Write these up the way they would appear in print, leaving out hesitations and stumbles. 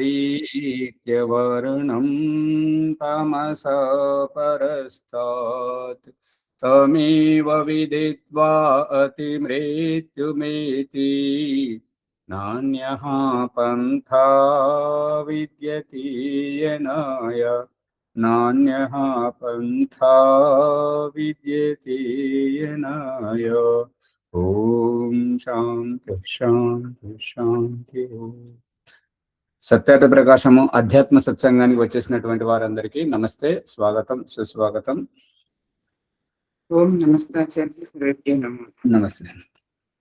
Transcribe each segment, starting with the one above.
ीत्यवर्णं तमसः परस्तात् तमेव विदित्वा अतिमृत्युमेति नान्यः पन्था विद्यते यनाय नान्यः पन्था विद्यते यनाय। ओम शांति शांति शांति। సత్యార్థ ప్రకాశము అధ్యాత్మ సత్సంగానికి వచ్చేసినటువంటి వారందరికీ నమస్తే, స్వాగతం, సుస్వాగతం. ఓం నమస్తే. నమస్తే.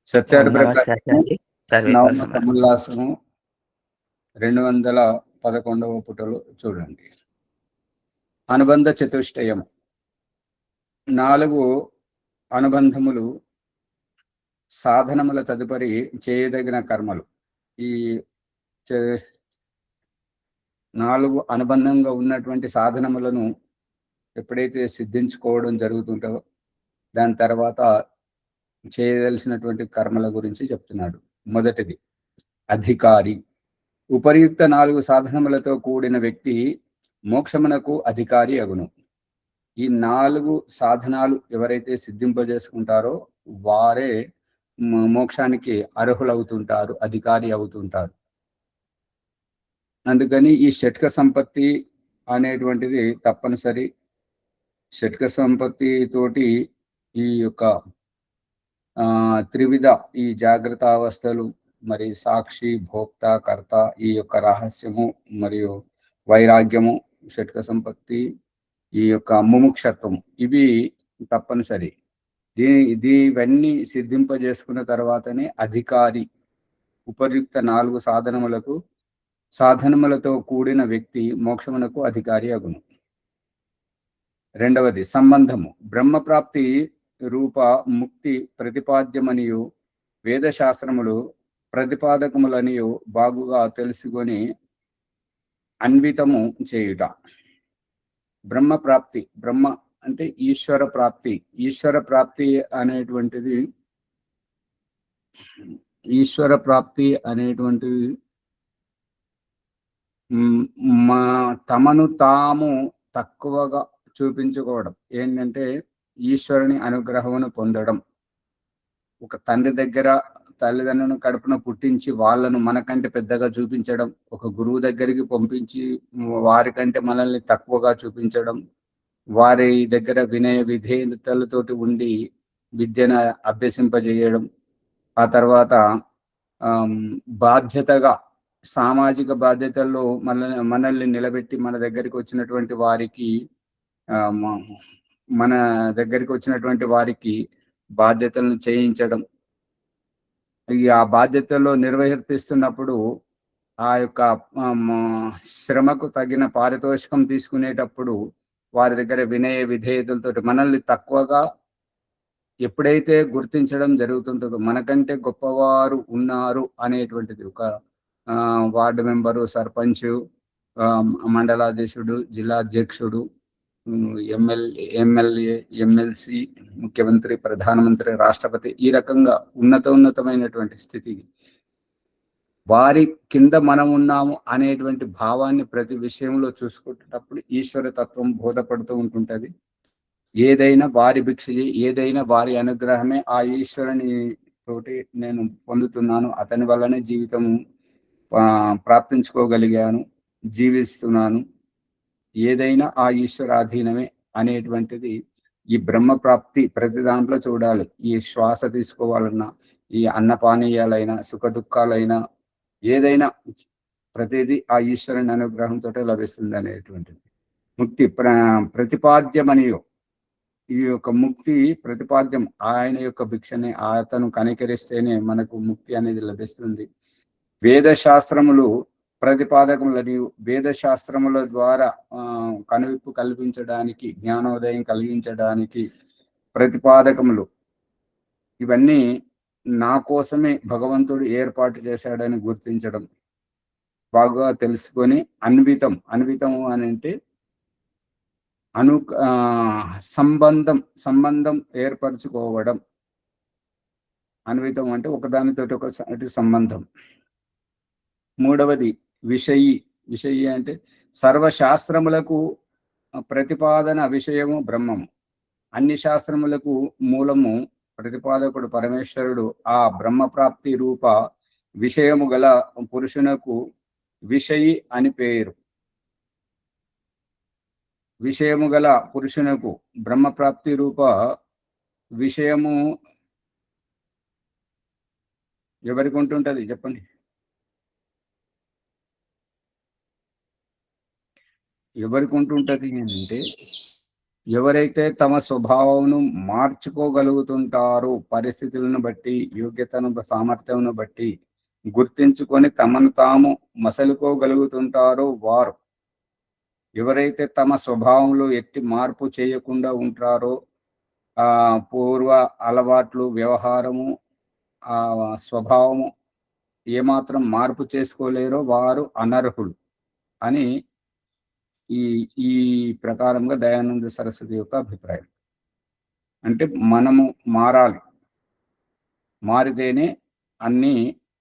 సత్యార్థ ప్రకాశము నవమ సముల్లాసము 211వ పుటలు చూడండి. అనుబంధ చతుష్టయం 4 అనుబంధములు సాధనముల తదుపరి చేయదగిన కర్మలు. ఈ 4 అనుబంధంగా ఉన్నటువంటి సాధనములను ఎప్పుడైతే సిద్ధించుకోవడం జరుగుతుంటో దాని తర్వాత చేయవలసినటువంటి కర్మల గురించి చెప్తున్నాడు. మొదటిది అధికారి. ఉపయుక్త 4 సాధనములతో కూడిన వ్యక్తి మోక్షమునకు అధికారి అగును. ఈ 4 సాధనాలు ఎవరైతే సిద్ధింపజేసుకుంటారో వారే మోక్షానికి అర్హులవుతుంటారు, అధికారి అవుతుంటారు. అందుకని ఈ షట్క సంపత్తి అనేటువంటిది తప్పనిసరి. షట్క సంపత్తి తోటి ఈ యొక్క త్రివిధ ఈ జాగ్రత్త అవస్థలు, మరి సాక్షి, భోక్త, కర్త, ఈ యొక్క రహస్యము మరియు వైరాగ్యము, షట్క సంపత్తి, ఈ యొక్క ముముక్షత్వము, ఇవి తప్పనిసరి. ఇవన్నీ సిద్ధింపజేసుకున్న తర్వాతనే అధికారి, ఉపయుక్త 4 సాధనములతో కూడిన వ్యక్తి మోక్షమునకు అధికారి అగును. రెండవది సంబంధము. బ్రహ్మప్రాప్తి రూప ముక్తి ప్రతిపాద్యమనియు వేదశాస్త్రములు ప్రతిపాదకములనియు బాగుగా తెలుసుకొని అన్వితము చేయుట. బ్రహ్మప్రాప్తి, బ్రహ్మ అంటే ఈశ్వర ప్రాప్తి. ఈశ్వర ప్రాప్తి అనేటువంటిది తమను తాము తక్కువగా చూపించుకోవడం. ఏంటంటే ఈశ్వరుని అనుగ్రహమును పొందడం. ఒక తండ్రి దగ్గర తల్లిదండ్రులను కడుపున పుట్టించి వాళ్ళను మనకంటే పెద్దగా చూపించడం, ఒక గురువు దగ్గరికి పంపించి వారికంటే మనల్ని తక్కువగా చూపించడం, వారి దగ్గర వినయ విధేయతలతోటి ఉండి విద్యను అభ్యసింపజేయడం, ఆ తర్వాత బాధ్యతగా సామాజిక బాధ్యతల్లో మనల్ని నిలబెట్టి మన దగ్గరికి వచ్చినటువంటి వారికి బాధ్యతలను చేయించడం. ఆ బాధ్యతల్లో నిర్వర్తిస్తున్నప్పుడు ఆ యొక్క శ్రమకు తగిన పారితోషికం తీసుకునేటప్పుడు వారి దగ్గర వినయ విధేయతలతో మనల్ని తక్కువగా ఎప్పుడైతే గుర్తించడం జరుగుతుంటుందో, మనకంటే గొప్పవారు ఉన్నారు అనేటువంటిది, ఒక వార్డు మెంబరు, సర్పంచ్, మండలాధ్యక్షుడు, జిల్లాధ్యక్షుడు, ఎమ్మెల్యే, ఎమ్మెల్సీ, ముఖ్యమంత్రి, ప్రధానమంత్రి, రాష్ట్రపతి, ఈ రకంగా ఉన్నతమైనటువంటి స్థితికి వారి కింద మనం ఉన్నాము అనేటువంటి భావాన్ని ప్రతి విషయంలో చూసుకునేటప్పుడు ఈశ్వర తత్వం బోధపడుతూ ఉంటుంటది. ఏదైనా వారి భిక్షయే, ఏదైనా వారి అనుగ్రహమే, ఆ ఈశ్వరుని తోటి నేను పొందుతున్నాను, అతని వల్లనే జీవితం ప్రాప్తించుకోగలిగాను, జీవిస్తున్నాను, ఏదైనా ఆ ఈశ్వరాధీనమే అనేటువంటిది ఈ బ్రహ్మ ప్రాప్తి ప్రతి దాంట్లో చూడాలి. ఈ శ్వాస తీసుకోవాలన్నా, ఈ అన్నపానీయాలైనా, సుఖ దుఃఖాలైనా, ఏదైనా ప్రతిదీ ఆ ఈశ్వరుని అనుగ్రహంతో లభిస్తుంది అనేటువంటిది. ముక్తి ప్రతిపాద్యమనియో, ఈ యొక్క ముక్తి ప్రతిపాద్యం, ఆయన యొక్క భిక్షని అతను కనికరిస్తేనే మనకు ముక్తి అనేది లభిస్తుంది. వేదశాస్త్రములు ప్రతిపాదకములని, వేదశాస్త్రముల ద్వారా కనువిప్పు కల్పించడానికి, జ్ఞానోదయం కలిగించడానికి ప్రతిపాదకములు, ఇవన్నీ నా కోసమే భగవంతుడు ఏర్పాటు చేశాడని గుర్తించడం, బాగా తెలుసుకొని అన్వితం అని అంటే సంబంధం ఏర్పరచుకోవడం. అన్వితం అంటే ఒకదానితోటి ఒకటి సంబంధం. మూడవది విషయి. విషయి అంటే సర్వశాస్త్రములకు ప్రతిపాదన విషయము బ్రహ్మము. అన్ని శాస్త్రములకు మూలము ప్రతిపాదకుడు పరమేశ్వరుడు. ఆ బ్రహ్మప్రాప్తి రూప విషయము గల పురుషునకు విషయి అని పేరు. విషయము గల పురుషునకు బ్రహ్మప్రాప్తి రూప విషయము ఎవరికి ఉంటుంటది చెప్పండి? ఎవరికి ఉంటుంటది అంటే ఎవరైతే తమ స్వభావమును మార్చుకోగలుగుతుంటారో, పరిస్థితులను బట్టి, యోగ్యతను సామర్థ్యమును బట్టి గుర్తించుకొని తమను తాము మసలుకోగలుగుతుంటారో వారు. ఎవరైతే తమ స్వభావంలో ఎట్టి మార్పు చేయకుండా ఉంటారో, పూర్వ అలవాట్లు, వ్యవహారము, స్వభావము ఏమాత్రం మార్పు చేసుకోలేరో వారు అనర్హులు అని ఈ ప్రకారంగా దయానంద సరస్వతి యొక్క అభిప్రాయం. అంటే మనము మారాలి, మారితేనే అన్నీ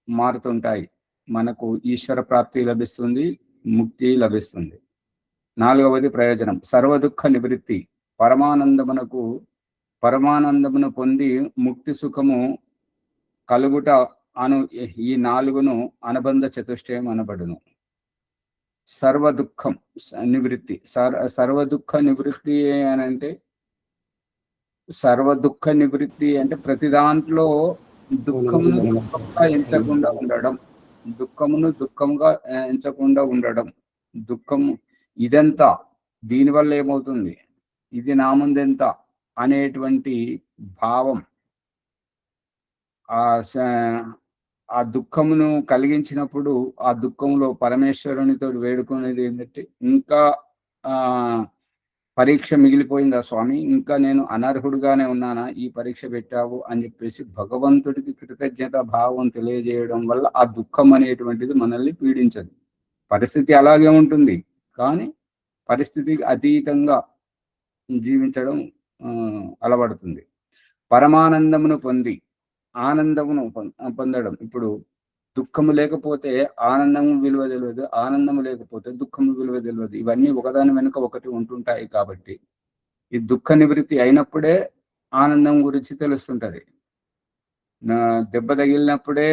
మారుతుంటాయి. మనకు ఈశ్వర ప్రాప్తి లభిస్తుంది, ముక్తి లభిస్తుంది. 4వది ప్రయోజనం సర్వదుఃఖ నివృత్తి. పరమానందమును పొంది ముక్తి సుఖము కలుగుట అను ఈ 4ను అనుబంధ చతుష్టయం అనబడును. సర్వదుఃఖం నివృత్తి. సర్వదుఃఖ నివృత్తి అంటే సర్వదుఃఖ నివృత్తి అంటే ప్రతి దాంట్లో దుఃఖమును దుఃఖంగా ఎంచకుండా ఉండడం, దుఃఖమును దుఃఖంగా ఎంచకుండా ఉండడం. దుఃఖము ఇదెంత, దీనివల్ల ఏమవుతుంది, ఇది నా ముందెంత అనేటువంటి భావం ఆ దుఃఖమును కలిగించినప్పుడు ఆ దుఃఖంలో పరమేశ్వరునితో వేడుకునేది ఏంటంటే, ఇంకా పరీక్ష మిగిలిపోయిందా స్వామి, ఇంకా నేను అనర్హుడుగానే ఉన్నానా, ఈ పరీక్ష పెట్టావు అని చెప్పేసి భగవంతుడికి కృతజ్ఞత భావం తెలియజేయడం వల్ల ఆ దుఃఖం అనేటువంటిది మనల్ని పీడించదు. పరిస్థితి అలాగే ఉంటుంది, కానీ పరిస్థితికి అతీతంగా జీవించడం అలవడుతుంది. పరమానందమును పొంది ఆనందమును పొందడం. ఇప్పుడు దుఃఖము లేకపోతే ఆనందము విలువ తెలియదు, ఆనందము లేకపోతే దుఃఖము విలువ తెలియదు. ఇవన్నీ ఒకదాని వెనుక ఒకటి ఉంటుంటాయి. కాబట్టి ఈ దుఃఖ నివృత్తి అయినప్పుడే ఆనందం గురించి తెలుస్తుంటది. దెబ్బ తగిలినప్పుడే,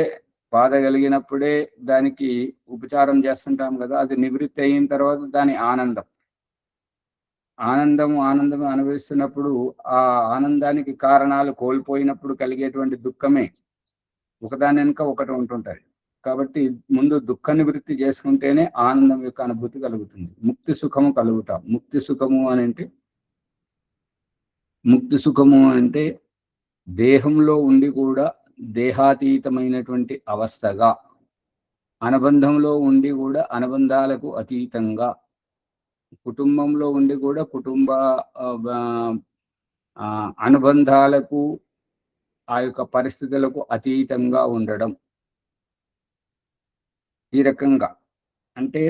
బాధ కలిగినప్పుడే దానికి ఉపచారం చేస్తుంటాం కదా, అది నివృత్తి అయిన తర్వాత దాని ఆనందము అనుభవిస్తున్నప్పుడు ఆ ఆనందానికి కారణాలు కోల్పోయినప్పుడు కలిగేటువంటి దుఃఖమే ఒకదాని వెనుక ఒకటి ఉంటుంటది. కాబట్టి ముందు దుఃఖ నివృత్తి చేసుకుంటేనే ఆనందం యొక్క అనుభూతి కలుగుతుంది. ముక్తి సుఖము కలుగుట. ముక్తి సుఖము అంటే దేహంలో ఉండి కూడా దేహాతీతమైనటువంటి అవస్థగా, అనుబంధంలో ఉండి కూడా అనుబంధాలకు అతీతంగా, కుటుంబంలో ఉండి కూడా కుటుంబ అనుబంధాలకు, ఆ యొక్క పరిస్థితులకు అతీతంగా ఉండడం. ఈ రకంగా అంటే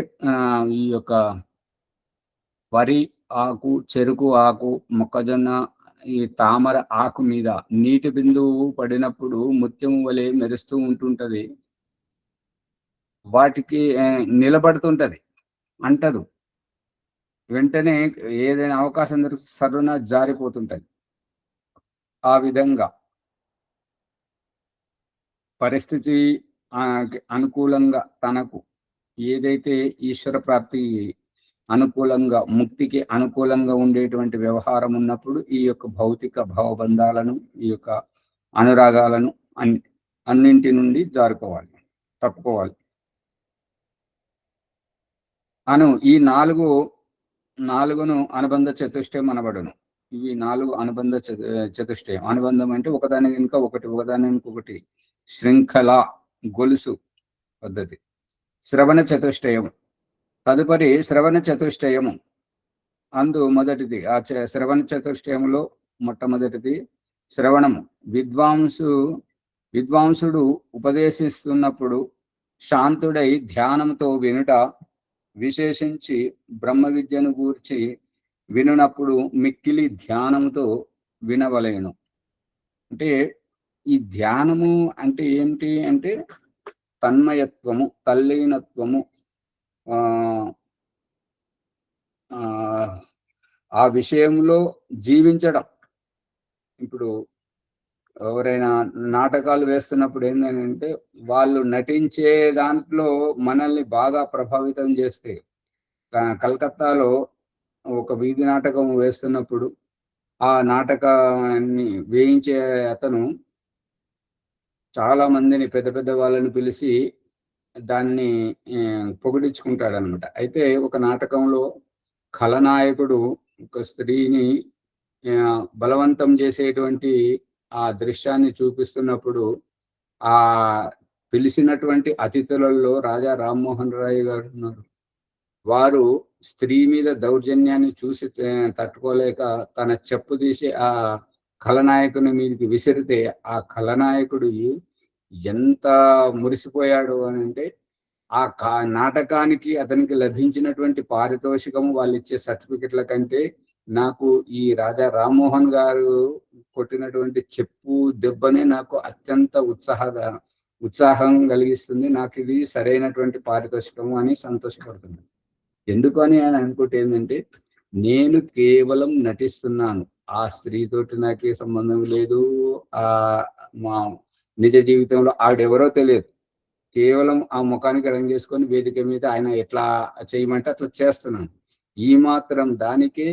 ఈ యొక్క వరి ఆకు, చెరుకు ఆకు, మొక్కజొన్న, ఈ తామర ఆకు మీద నీటి బిందువు పడినప్పుడు ముత్యం వలె మెరుస్తూ ఉంటుంటది. వాటికి నిలబడుతుంటది, అంటదు. వెంటనే ఏదైనా అవకాశం దొరికి సర్రున జారిపోతుంటది. ఆ విధంగా పరిస్థితి అనుకూలంగా తనకు ఏదైతే ఈశ్వర ప్రాప్తి అనుకూలంగా, ముక్తికి అనుకూలంగా ఉండేటువంటి వ్యవహారం ఉన్నప్పుడు ఈ యొక్క భౌతిక భావబంధాలను, ఈ యొక్క అనురాగాలను అన్నింటి నుండి జారుకోవాలి, తప్పుకోవాలి. ఈ నాలుగును అనుబంధ చతుష్టయం అనబడును. ఇవి 4 అనుబంధ చతుష్టయం. అనుబంధం అంటే ఒకదాని వెనుక ఒకటి శృంఖల, గొలుసు పద్ధతి. శ్రవణ చతుష్టయం. తదుపరి శ్రవణ చతుష్టయము అందు మొదటిది. ఆ శ్రవణ చతుష్టయములో మొట్టమొదటిది శ్రవణము. విద్వాంసుడు ఉపదేశిస్తున్నప్పుడు శాంతుడై ధ్యానంతో వినుట, విశేషించి బ్రహ్మ విద్యను గూర్చి వినునప్పుడు మిక్కిలి ధ్యానముతో వినవలేను. అంటే ఈ ధ్యానము అంటే ఏమిటి అంటే తన్మయత్వము, తల్లీనత్వము, ఆ విషయంలో జీవించడం. ఇప్పుడు ఎవరైనా నాటకాలు వేస్తున్నప్పుడు ఏంటంటే వాళ్ళు నటించే దాంట్లో మనల్ని బాగా ప్రభావితం చేస్తే, కలకత్తాలో ఒక వీధి నాటకం వేస్తున్నప్పుడు ఆ నాటకాన్ని వేయించే అతను చాలా మందిని పెద్ద పెద్ద వాళ్ళని పిలిచి దాన్ని పొగిడించుకుంటాడనమాట. అయితే ఒక నాటకంలో ఖలనాయకుడు ఒక స్త్రీని బలవంతం చేసేటువంటి ఆ దృశ్యాన్ని చూపిస్తున్నప్పుడు ఆ పిలిచినటువంటి అతిథులలో రాజా రామ్మోహన్ రాయ్ గారు ఉన్నారు. వారు స్త్రీ మీద దౌర్జన్యాన్ని చూసి తట్టుకోలేక తన చెప్పు తీసి ఆ ఖలనాయకుని మీదకి విసిరితే ఆ ఖలనాయకుడు ఎంత మురిసిపోయాడు అని అంటే ఆ నాటకానికి అతనికి లభించినటువంటి పారితోషికము వాళ్ళు ఇచ్చే సర్టిఫికెట్ల కంటే నాకు ఈ రాజా రామ్మోహన్ గారు కొట్టినటువంటి చెప్పు దెబ్బనే నాకు అత్యంత ఉత్సాహం కలిగిస్తుంది. నాకు ఇది సరైనటువంటి పారితోషికము అని సంతోషపడుతున్నాను. ఎందుకని అని అనుకుంటే ఏంటంటే నేను కేవలం నటిస్తున్నాను. ఆ స్త్రీతోటి నాకే సంబంధం లేదు. ఆ మా నిజ జీవితంలో ఆవిడెవరో తెలియదు. కేవలం ఆ ముఖానికి రంగేసుకొని వేదిక మీద ఆయన ఎట్లా చేయమంటే అట్లా చేస్తున్నాను. ఈ మాత్రం దానికే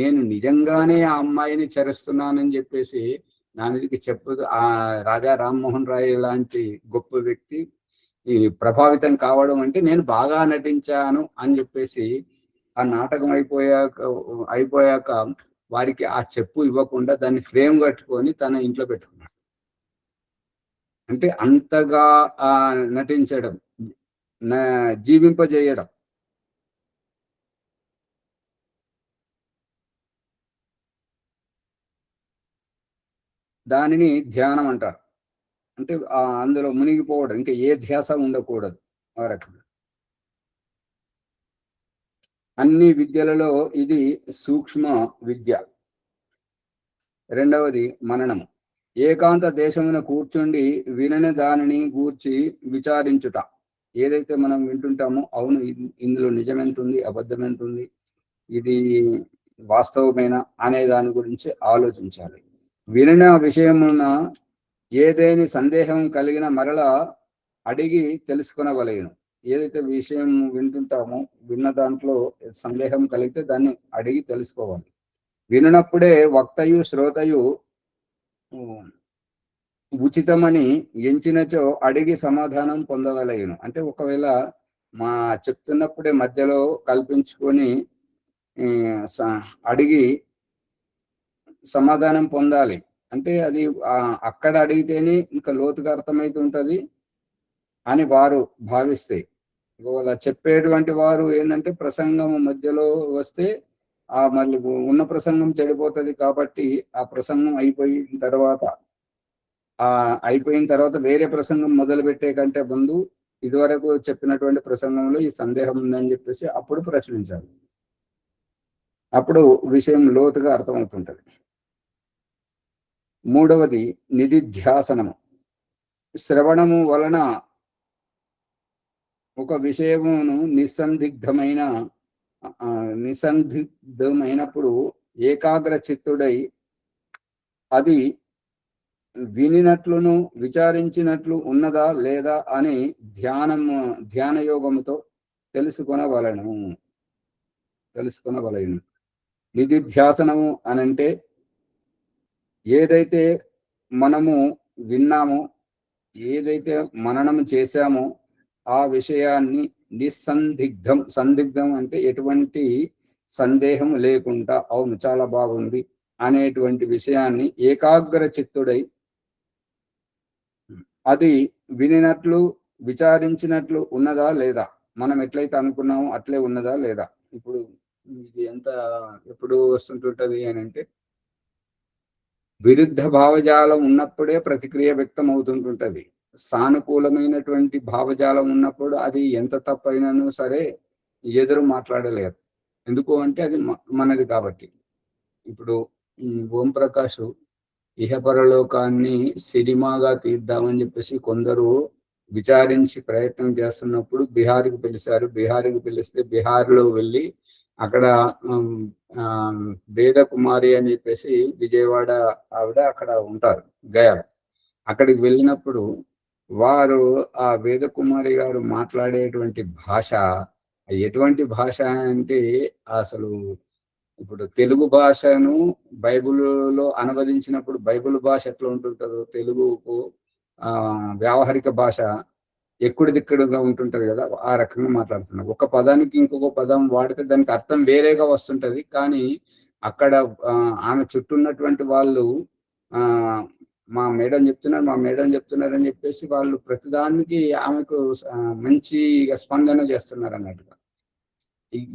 నేను నిజంగానే ఆ అమ్మాయిని చరిస్తున్నానని చెప్పేసి నా మీదకి ఆ రాజా రామ్మోహన్ రాయ్ లాంటి గొప్ప వ్యక్తి ఈ ప్రభావితం కావడం అంటే నేను బాగా నటించాను అని చెప్పేసి ఆ నాటకం అయిపోయాక వారికి ఆ చెప్పు ఇవ్వకుండా దాన్ని ఫ్రేమ్ కట్టుకొని తన ఇంట్లో పెట్టుకున్నాడు. అంటే అంతగా నటించడం, జీవింపజేయడం. దానిని ధ్యానం అంటారు. అంటే అందులో మునిగిపోవడం, ఇంకా ఏ ధ్యాస ఉండకూడదు. ఆ రకంగా అన్ని విద్యలలో ఇది సూక్ష్మ విద్య. రెండవది మననము. ఏకాంత దేశమున కూర్చుండి వినని దానిని గూర్చి విచారించుట. ఏదైతే మనం వింటుంటామో అవును ఇందులో నిజమెంతుంది, అబద్ధం ఎంతుంది, ఇది వాస్తవమేనా అనే దాని గురించి ఆలోచించాలి. వినిన విషయమున ఏదైనా సందేహం కలిగిన మరలా అడిగి తెలుసుకునవలేను. ఏదైతే విషయం వింటుంటామో విన్న దాంట్లో సందేహం కలిగితే దాన్ని అడిగి తెలుసుకోవాలి. వినప్పుడే వక్తయు శ్రోతయు ఉచితమని ఎంచినచో అడిగి సమాధానం పొందగలను. అంటే ఒకవేళ చెప్తున్నప్పుడే మధ్యలో కల్పించుకొని అడిగి సమాధానం పొందాలి. అంటే అది అక్కడ అడిగితేనే ఇంకా లోతుగా అర్థమవుతుంటది అని వారు భావిస్తే, ఒకవేళ చెప్పేటువంటి వారు ఏంటంటే ప్రసంగం మధ్యలో వస్తే మళ్ళీ ఉన్న ప్రసంగం చెడిపోతుంది. కాబట్టి ఆ ప్రసంగం అయిపోయిన తర్వాత వేరే ప్రసంగం మొదలు పెట్టే కంటే ముందు ఇదివరకు చెప్పినటువంటి ప్రసంగంలో ఈ సందేహం ఉందని చెప్పేసి అప్పుడు ప్రశ్నించాలి. అప్పుడు విషయం లోతుగా అర్థమవుతుంటది. మూడవది నిధిధ్యాసనము. శ్రవణము వలన ఒక విషయమును నిసందిగ్ధమైనప్పుడు ఏకాగ్ర చిత్తుడై అది వినినట్లును విచారించినట్లు ఉన్నదా లేదా అని ధ్యాన యోగముతో తెలుసుకొనవలెను. నిధిధ్యాసనము అనంటే ఏదైతే మనము విన్నామో, ఏదైతే మననము చేశామో ఆ విషయాన్ని సందిగ్ధం అంటే ఎటువంటి సందేహం లేకుండా అవును చాలా బాగుంది అనేటువంటి విషయాన్ని ఏకాగ్ర చిత్తుడై అది వినినట్లు విచారించినట్లు ఉన్నదా లేదా, మనం ఎట్లయితే అనుకున్నామో అట్లే ఉన్నదా లేదా. ఇప్పుడు ఇది ఎప్పుడు వస్తుంటుంటది అని అంటే విరుద్ధ భావజాలం ఉన్నప్పుడే ప్రతిక్రియ వ్యక్తం అవుతుంటుంటది. సానుకూలమైనటువంటి భావజాలం ఉన్నప్పుడు అది ఎంత తప్పైనాను సరే ఎదురు మాట్లాడలేరు. ఎందుకు అంటే అది మనది కాబట్టి. ఇప్పుడు ఓం ప్రకాష్ ఇహపరలోకాన్ని సినిమాగా తీద్దామని చెప్పేసి కొందరు విచారించి ప్రయత్నం చేస్తున్నప్పుడు బిహార్కి పిలిచారు. బిహార్కి పిలిస్తే బిహార్లో వెళ్ళి అక్కడ వేద కుమారి అని చెప్పేసి విజయవాడ ఆవిడ అక్కడ ఉంటారు గయా. అక్కడికి వెళ్ళినప్పుడు వారు ఆ వేద కుమారి గారు మాట్లాడేటువంటి భాష ఎటువంటి భాష అంటే అసలు ఇప్పుడు తెలుగు భాషను బైబిల్లో అనువదించినప్పుడు బైబిల్ భాష ఎట్లా ఉంటుంటుందో తెలుగుకు వ్యావహారిక భాష ఎక్కడి దిక్కడుగా ఉంటుంటది కదా, ఆ రకంగా మాట్లాడుతున్నారు. ఒక పదానికి ఇంకొక పదం వాడితే దానికి అర్థం వేరేగా వస్తుంటది. కానీ అక్కడ ఆమె చుట్టూ ఉన్నటువంటి వాళ్ళు మా మేడం చెప్తున్నారు అని చెప్పేసి వాళ్ళు ప్రతిదానికి ఆమెకు మంచి స్పందన చేస్తున్నారు అన్నట్టుగా.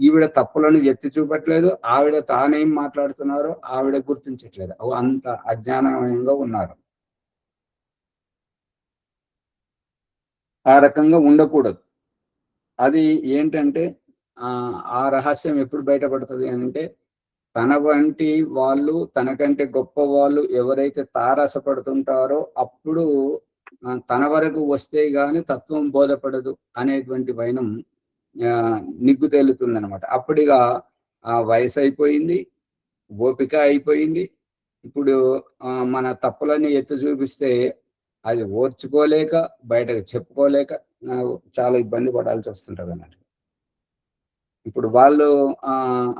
ఈవిడ తప్పులను ఎత్తి చూపట్లేదు, ఆవిడ తానేం మాట్లాడుతున్నారో ఆవిడ గుర్తించట్లేదు. అంత అజ్ఞానంగా ఉన్నారు. ఆ రకంగా ఉండకూడదు. అది ఏంటంటే ఆ రహస్యం ఎప్పుడు బయటపడుతుంది అంటే తన వంటి వాళ్ళు, తనకంటే గొప్ప వాళ్ళు ఎవరైతే తారసపడుతుంటారో అప్పుడు తన వరకు వస్తే గాని తత్వం బోధపడదు అనేటువంటి వైనం నిగ్గు తేలుతుంది అనమాట. అప్పుడిగా ఆ వయసు అయిపోయింది, ఓపిక అయిపోయింది. ఇప్పుడు మన తప్పులన్నీ ఎత్తి చూపిస్తే అది ఓర్చుకోలేక బయటకు చెప్పుకోలేక చాలా ఇబ్బంది పడాల్సి వస్తుంటది అన్నట్టు. ఇప్పుడు వాళ్ళు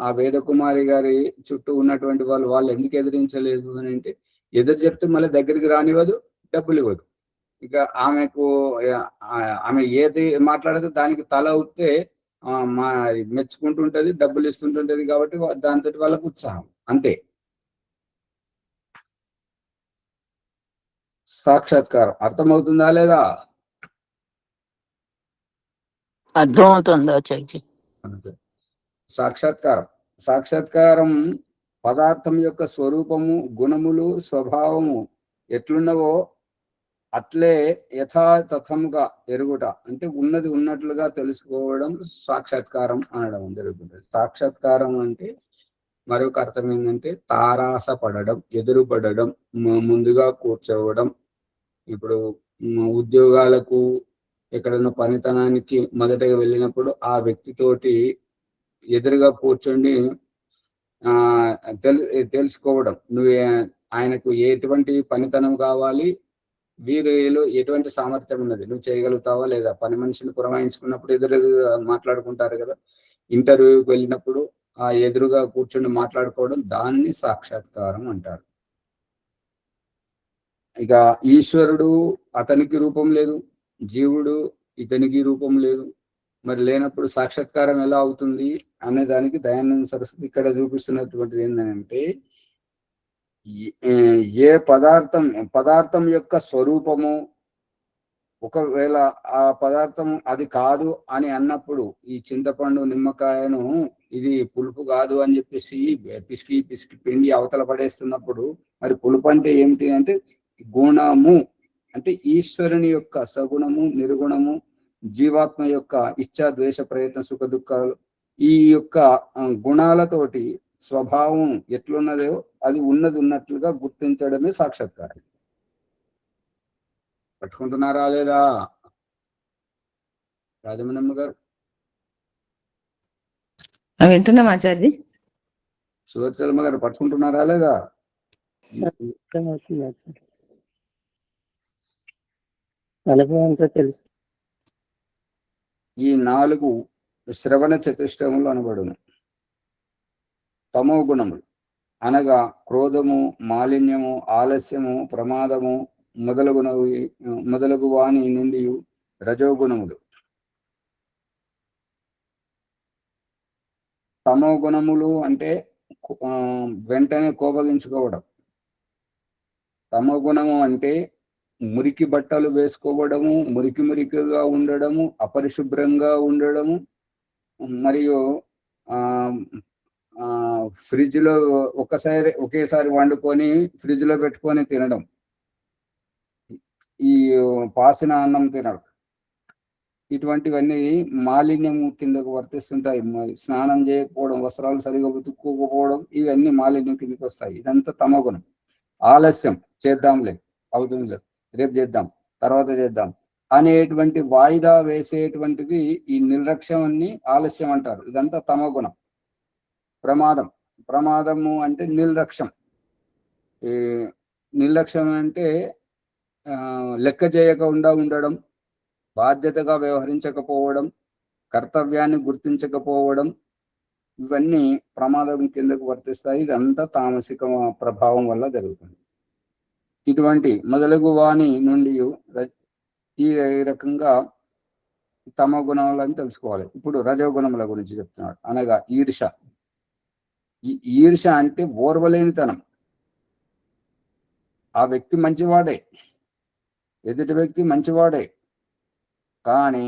ఆ వేదకుమారి గారి చుట్టూ ఉన్నటువంటి వాళ్ళు ఎందుకు ఎదిరించలేదు అని అంటే, ఎదురు చెప్తే మళ్ళీ దగ్గరికి రానివ్వదు, డబ్బులు ఇవ్వదు. ఇక ఆమె ఏది మాట్లాడితే దానికి తల ఊపితే మెచ్చుకుంటుంటది, డబ్బులు ఇస్తుంటుంటది. కాబట్టి దాంతో వాళ్ళకు ఉత్సాహం అంతే. సాక్షాత్కారం అర్థమవుతుందా లేదా? అర్థమవుతుందా? సాక్షాత్కారం పదార్థం యొక్క స్వరూపము, గుణములు, స్వభావము ఎట్లున్నవో అట్లే యథాతథముగా ఎరుగుట అంటే ఉన్నది ఉన్నట్లుగా తెలుసుకోవడం సాక్షాత్కారం అనడం జరుగుతుంది. సాక్షాత్కారం అంటే మరొక అర్థం ఏంటంటే తారాసపడడం, ఎదురుపడడం, ముందుగా కూర్చోవడం. ఇప్పుడు ఉద్యోగాలకు ఎక్కడన్నా పనితనానికి మొదటగా వెళ్ళినప్పుడు ఆ వ్యక్తితోటి ఎదురుగా కూర్చొని తెలుసుకోవడం, ఆయనకు ఎటువంటి పనితనం కావాలి, వీరిలో ఎటువంటి సామర్థ్యం ఉన్నది, నువ్వు చేయగలుగుతావా లేదా. పని మనిషిని పురమాయించుకున్నప్పుడు ఎదురుగా మాట్లాడుకుంటారు కదా. ఇంటర్వ్యూకి వెళ్ళినప్పుడు ఆ ఎదురుగా కూర్చొని మాట్లాడుకోవడం, దాన్ని సాక్షాత్కారం అంటారు. ఇక ఈశ్వరుడు అతనికి రూపం లేదు, జీవుడు ఇతనికి రూపం లేదు. మరి లేనప్పుడు సాక్షాత్కారం ఎలా అవుతుంది అనే దానికి దయానంద సరస్వతి ఇక్కడ చూపిస్తున్నటువంటిది ఏంటంటే, ఏ పదార్థం యొక్క స్వరూపము ఒకవేళ ఆ పదార్థం అది కాదు అని అన్నప్పుడు, ఈ చింతపండు నిమ్మకాయను ఇది పులుపు కాదు అని చెప్పేసి పిసికి పిండి అవతల పడేస్తున్నప్పుడు, మరి పులుపు అంటే ఏమిటి అంటే గుణము, అంటే ఈశ్వరుని యొక్క సగుణము, నిర్గుణము, జీవాత్మ యొక్క ఇచ్ఛా, ద్వేష, ప్రయత్న, సుఖ దుఃఖాలు, ఈ యొక్క గుణాలతోటి స్వభావం ఎట్లున్నదో అది ఉన్నది ఉన్నట్లుగా గుర్తించడమే సాక్షాత్కారం. పట్టుకుంటున్నారా లేదా రాజమణమ్మ గారు? వింటున్నాం ఆచార్య. సువర్చలమ్మ గారు పట్టుకుంటున్నారా లేదా? తెలుసు. ఈ 4 శ్రవణ చతుష్టములు అనబడును. తమో గుణములు అనగా క్రోధము, మాలిన్యము, ఆలస్యము, ప్రమాదము మొదలగు వాని నుండి రజోగుణములు. తమో గుణములు అంటే వెంటనే కోపగించుకోవడం. తమో గుణము అంటే మురికి బట్టలు వేసుకోవడము, మురికిగా ఉండడము, అపరిశుభ్రంగా ఉండడము, మరియు ఫ్రిడ్జ్ లో ఒకేసారి వండుకొని ఫ్రిడ్జ్ లో పెట్టుకొని తినడం, ఈ పాసిన అన్నం తినడం, ఇటువంటివన్నీ మాలిన్యం కిందకు వర్తిస్తుంటాయి. స్నానం చేయకపోవడం, వస్త్రాలు సరిగా ఉతుక్కోకపోవడం, ఇవన్నీ మాలిన్యం కిందకి వస్తాయి. ఇదంతా తమోగుణం. ఆలస్యం, చేద్దాంలే, అవుతుంది, రేపు చేద్దాం, తర్వాత చేద్దాం అనేటువంటి వాయిదా వేసేటువంటిది ఈ నిర్లక్ష్యం ఆలస్యం అంటారు. ఇదంతా తమోగుణం. ప్రమాదము అంటే నిర్లక్ష్యం. ఈ నిర్లక్ష్యం అంటే లెక్క చేయకుండా ఉండడం, బాధ్యతగా వ్యవహరించకపోవడం, కర్తవ్యాన్ని గుర్తించకపోవడం, ఇవన్నీ ప్రమాదం కిందకు వర్తిస్తాయి. ఇదంతా తామసిక ప్రభావం వల్ల జరుగుతుంది. ఇటువంటి మొదలగు వాణి నుండి ఈ రకంగా తమ గుణాలని తెలుసుకోవాలి. ఇప్పుడు రజోగుణముల గురించి చెప్తున్నాడు. అనగా ఈర్ష. ఈ ఈర్ష అంటే ఓర్వలేనితనం. ఆ వ్యక్తి మంచివాడే, ఎదుటి వ్యక్తి మంచివాడే, కానీ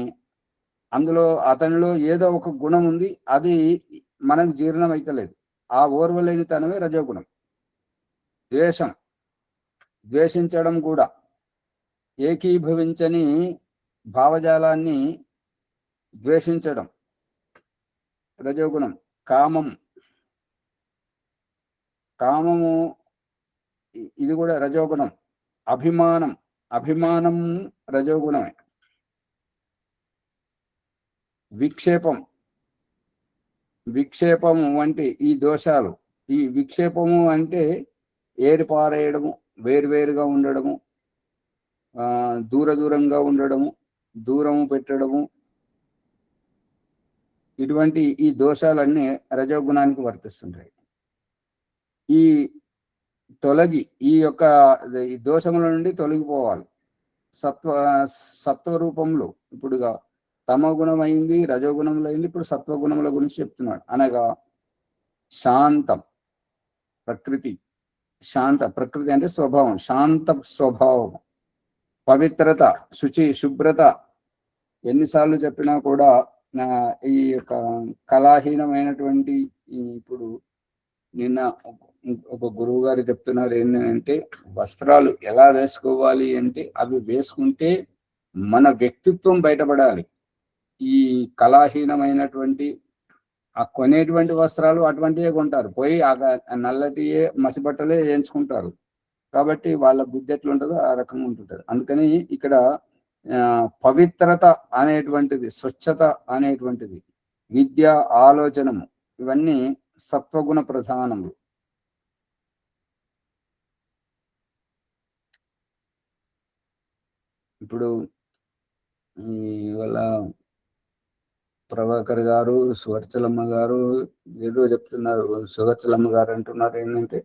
అందులో అతనిలో ఏదో ఒక గుణం ఉంది, అది మనకు జీర్ణం అయితలేదు. ఆ ఓర్వలేనితనమే రజోగుణం. ద్వేషించడం కూడా ఏకీభవించని భావజాలాన్ని ద్వేషించడం రజోగుణం. కామము ఇది కూడా రజోగుణం. అభిమానం రజోగుణమే. విక్షేపము వంటి ఈ దోషాలు. ఈ విక్షేపము అంటే ఏరిపారేయడము, వేరువేరుగా ఉండడము, దూరంగా ఉండడము, దూరము పెట్టడము, ఇటువంటి ఈ దోషాలన్నీ రజోగుణానికి వర్తిస్తుంటాయి. ఈ యొక్క దోషముల నుండి తొలగిపోవాలి. సత్వరూపంలో ఇప్పుడుగా తమ గుణం అయింది, రజోగుణములు అయింది, ఇప్పుడు సత్వగుణముల గురించి చెప్తున్నాడు. అనగా ప్రకృతి అంటే స్వభావం, శాంత స్వభావం, పవిత్రత, శుభ్రత. ఎన్నిసార్లు చెప్పినా కూడా ఈ యొక్క కళాహీనమైనటువంటి, ఇప్పుడు నిన్న ఒక గురువు గారు చెప్తున్నారు ఏంటంటే, వస్త్రాలు ఎలా వేసుకోవాలి అంటే, అవి వేసుకుంటే మన వ్యక్తిత్వం బయటపడాలి. ఈ కళాహీనమైనటువంటి ఆ కొనేటువంటి వస్త్రాలు అటువంటివే కొంటారు, పోయి ఆ నల్లటి మసిబట్టలే వేయించుకుంటారు. కాబట్టి వాళ్ళ బుద్ధి ఎట్లుంటుందో ఆ రకంగా ఉంటుంటది. అందుకని ఇక్కడ పవిత్రత అనేటువంటిది, స్వచ్ఛత అనేటువంటిది, విద్య, ఆలోచనము, ఇవన్నీ సత్వగుణ ప్రధానములు. ఇప్పుడు ఇవాళ ప్రభాకర్ గారు, సువర్చలమ్మ గారు ఏదో చెప్తున్నారు. సువర్చలమ్మ గారు అంటున్నారు ఏంటంటే,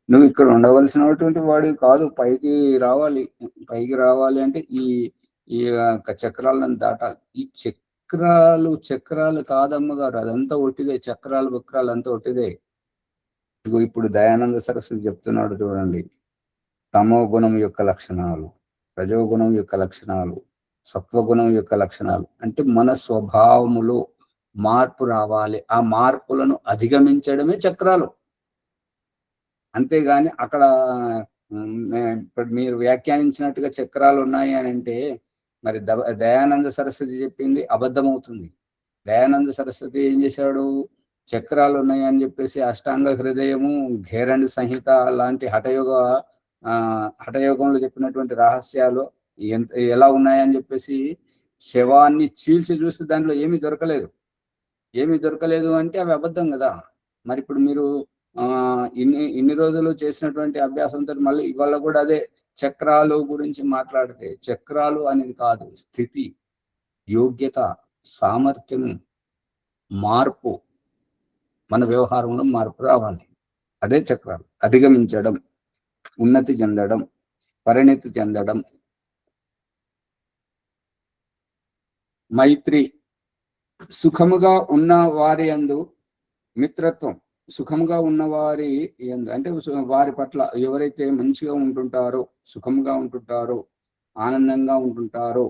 నువ్వు ఇక్కడ ఉండవలసినటువంటి వాడు కాదు, పైకి రావాలి అంటే ఈ చక్రాలను దాటాలి. ఈ చక్రాలు కాదమ్మ గారు, అదంతా ఒట్టిదే. చక్రాలు అంతా ఒట్టిదే. ఇప్పుడు దయానంద సరస్వతి చెప్తున్నాడు చూడండి. తమో గుణం యొక్క లక్షణాలు, రజోగుణం యొక్క లక్షణాలు, సత్వగుణం యొక్క లక్షణాలు అంటే మన స్వభావములో మార్పు రావాలి. ఆ మార్పులను అధిగమించడమే చక్రాలు. అంతేగాని అక్కడ మీరు వ్యాఖ్యానించినట్టుగా చక్రాలు ఉన్నాయి అని అంటే, మరి దయానంద సరస్వతి చెప్పింది అబద్ధమవుతుంది. దయానంద సరస్వతి ఏం చేశాడు? చక్రాలు ఉన్నాయి అని చెప్పేసి అష్టాంగ హృదయము, ఘేరణి సంహిత లాంటి హఠయోగంలో చెప్పినటువంటి రహస్యాలు ఎలా ఉన్నాయని చెప్పేసి శవాన్ని చీల్చి చూస్తే దాంట్లో ఏమీ దొరకలేదు అంటే అవి అబద్ధం కదా. మరి ఇప్పుడు మీరు ఇన్ని రోజులు చేసినటువంటి అభ్యాసంతో మళ్ళీ ఇవాళ కూడా అదే చక్రాలు గురించి మాట్లాడితే, చక్రాలు అనేది కాదు, స్థితి, యోగ్యత, సామర్థ్యము, మార్పు, మన వ్యవహారంలో మార్పు రావాలి. అదే చక్రాలు. అధిగమించడం, ఉన్నతి చెందడం, పరిణతి చెందడం. మైత్రి, సుఖముగా ఉన్న వారి యందు మిత్రత్వం. సుఖంగా ఉన్నవారి అంటే వారి పట్ల ఎవరైతే మంచిగా ఉంటుంటారో, సుఖంగా ఉంటుంటారో, ఆనందంగా ఉంటుంటారో,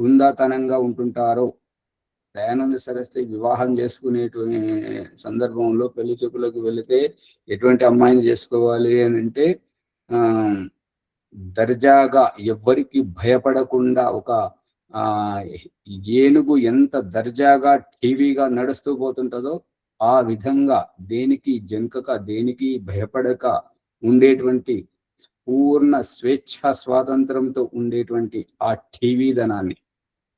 హుందాతనంగా ఉంటుంటారో. దయానంద సరస్వతి వివాహం చేసుకునేటువంటి సందర్భంలో పెళ్లి చూపులకు వెళితే ఎటువంటి అమ్మాయిని చేసుకోవాలి అని అంటే, దర్జాగా, ఎవ్వరికి భయపడకుండా, ఒక ఏనుగు ఎంత దర్జాగా టీవీగా నడుస్తూ పోతుంటుందో ఆ విధంగా దేనికి జంకక, దేనికి భయపడక ఉండేటువంటి పూర్ణ స్వేచ్ఛ స్వాతంత్రంతో ఉండేటువంటి ఆ టీవీ ధనాన్ని.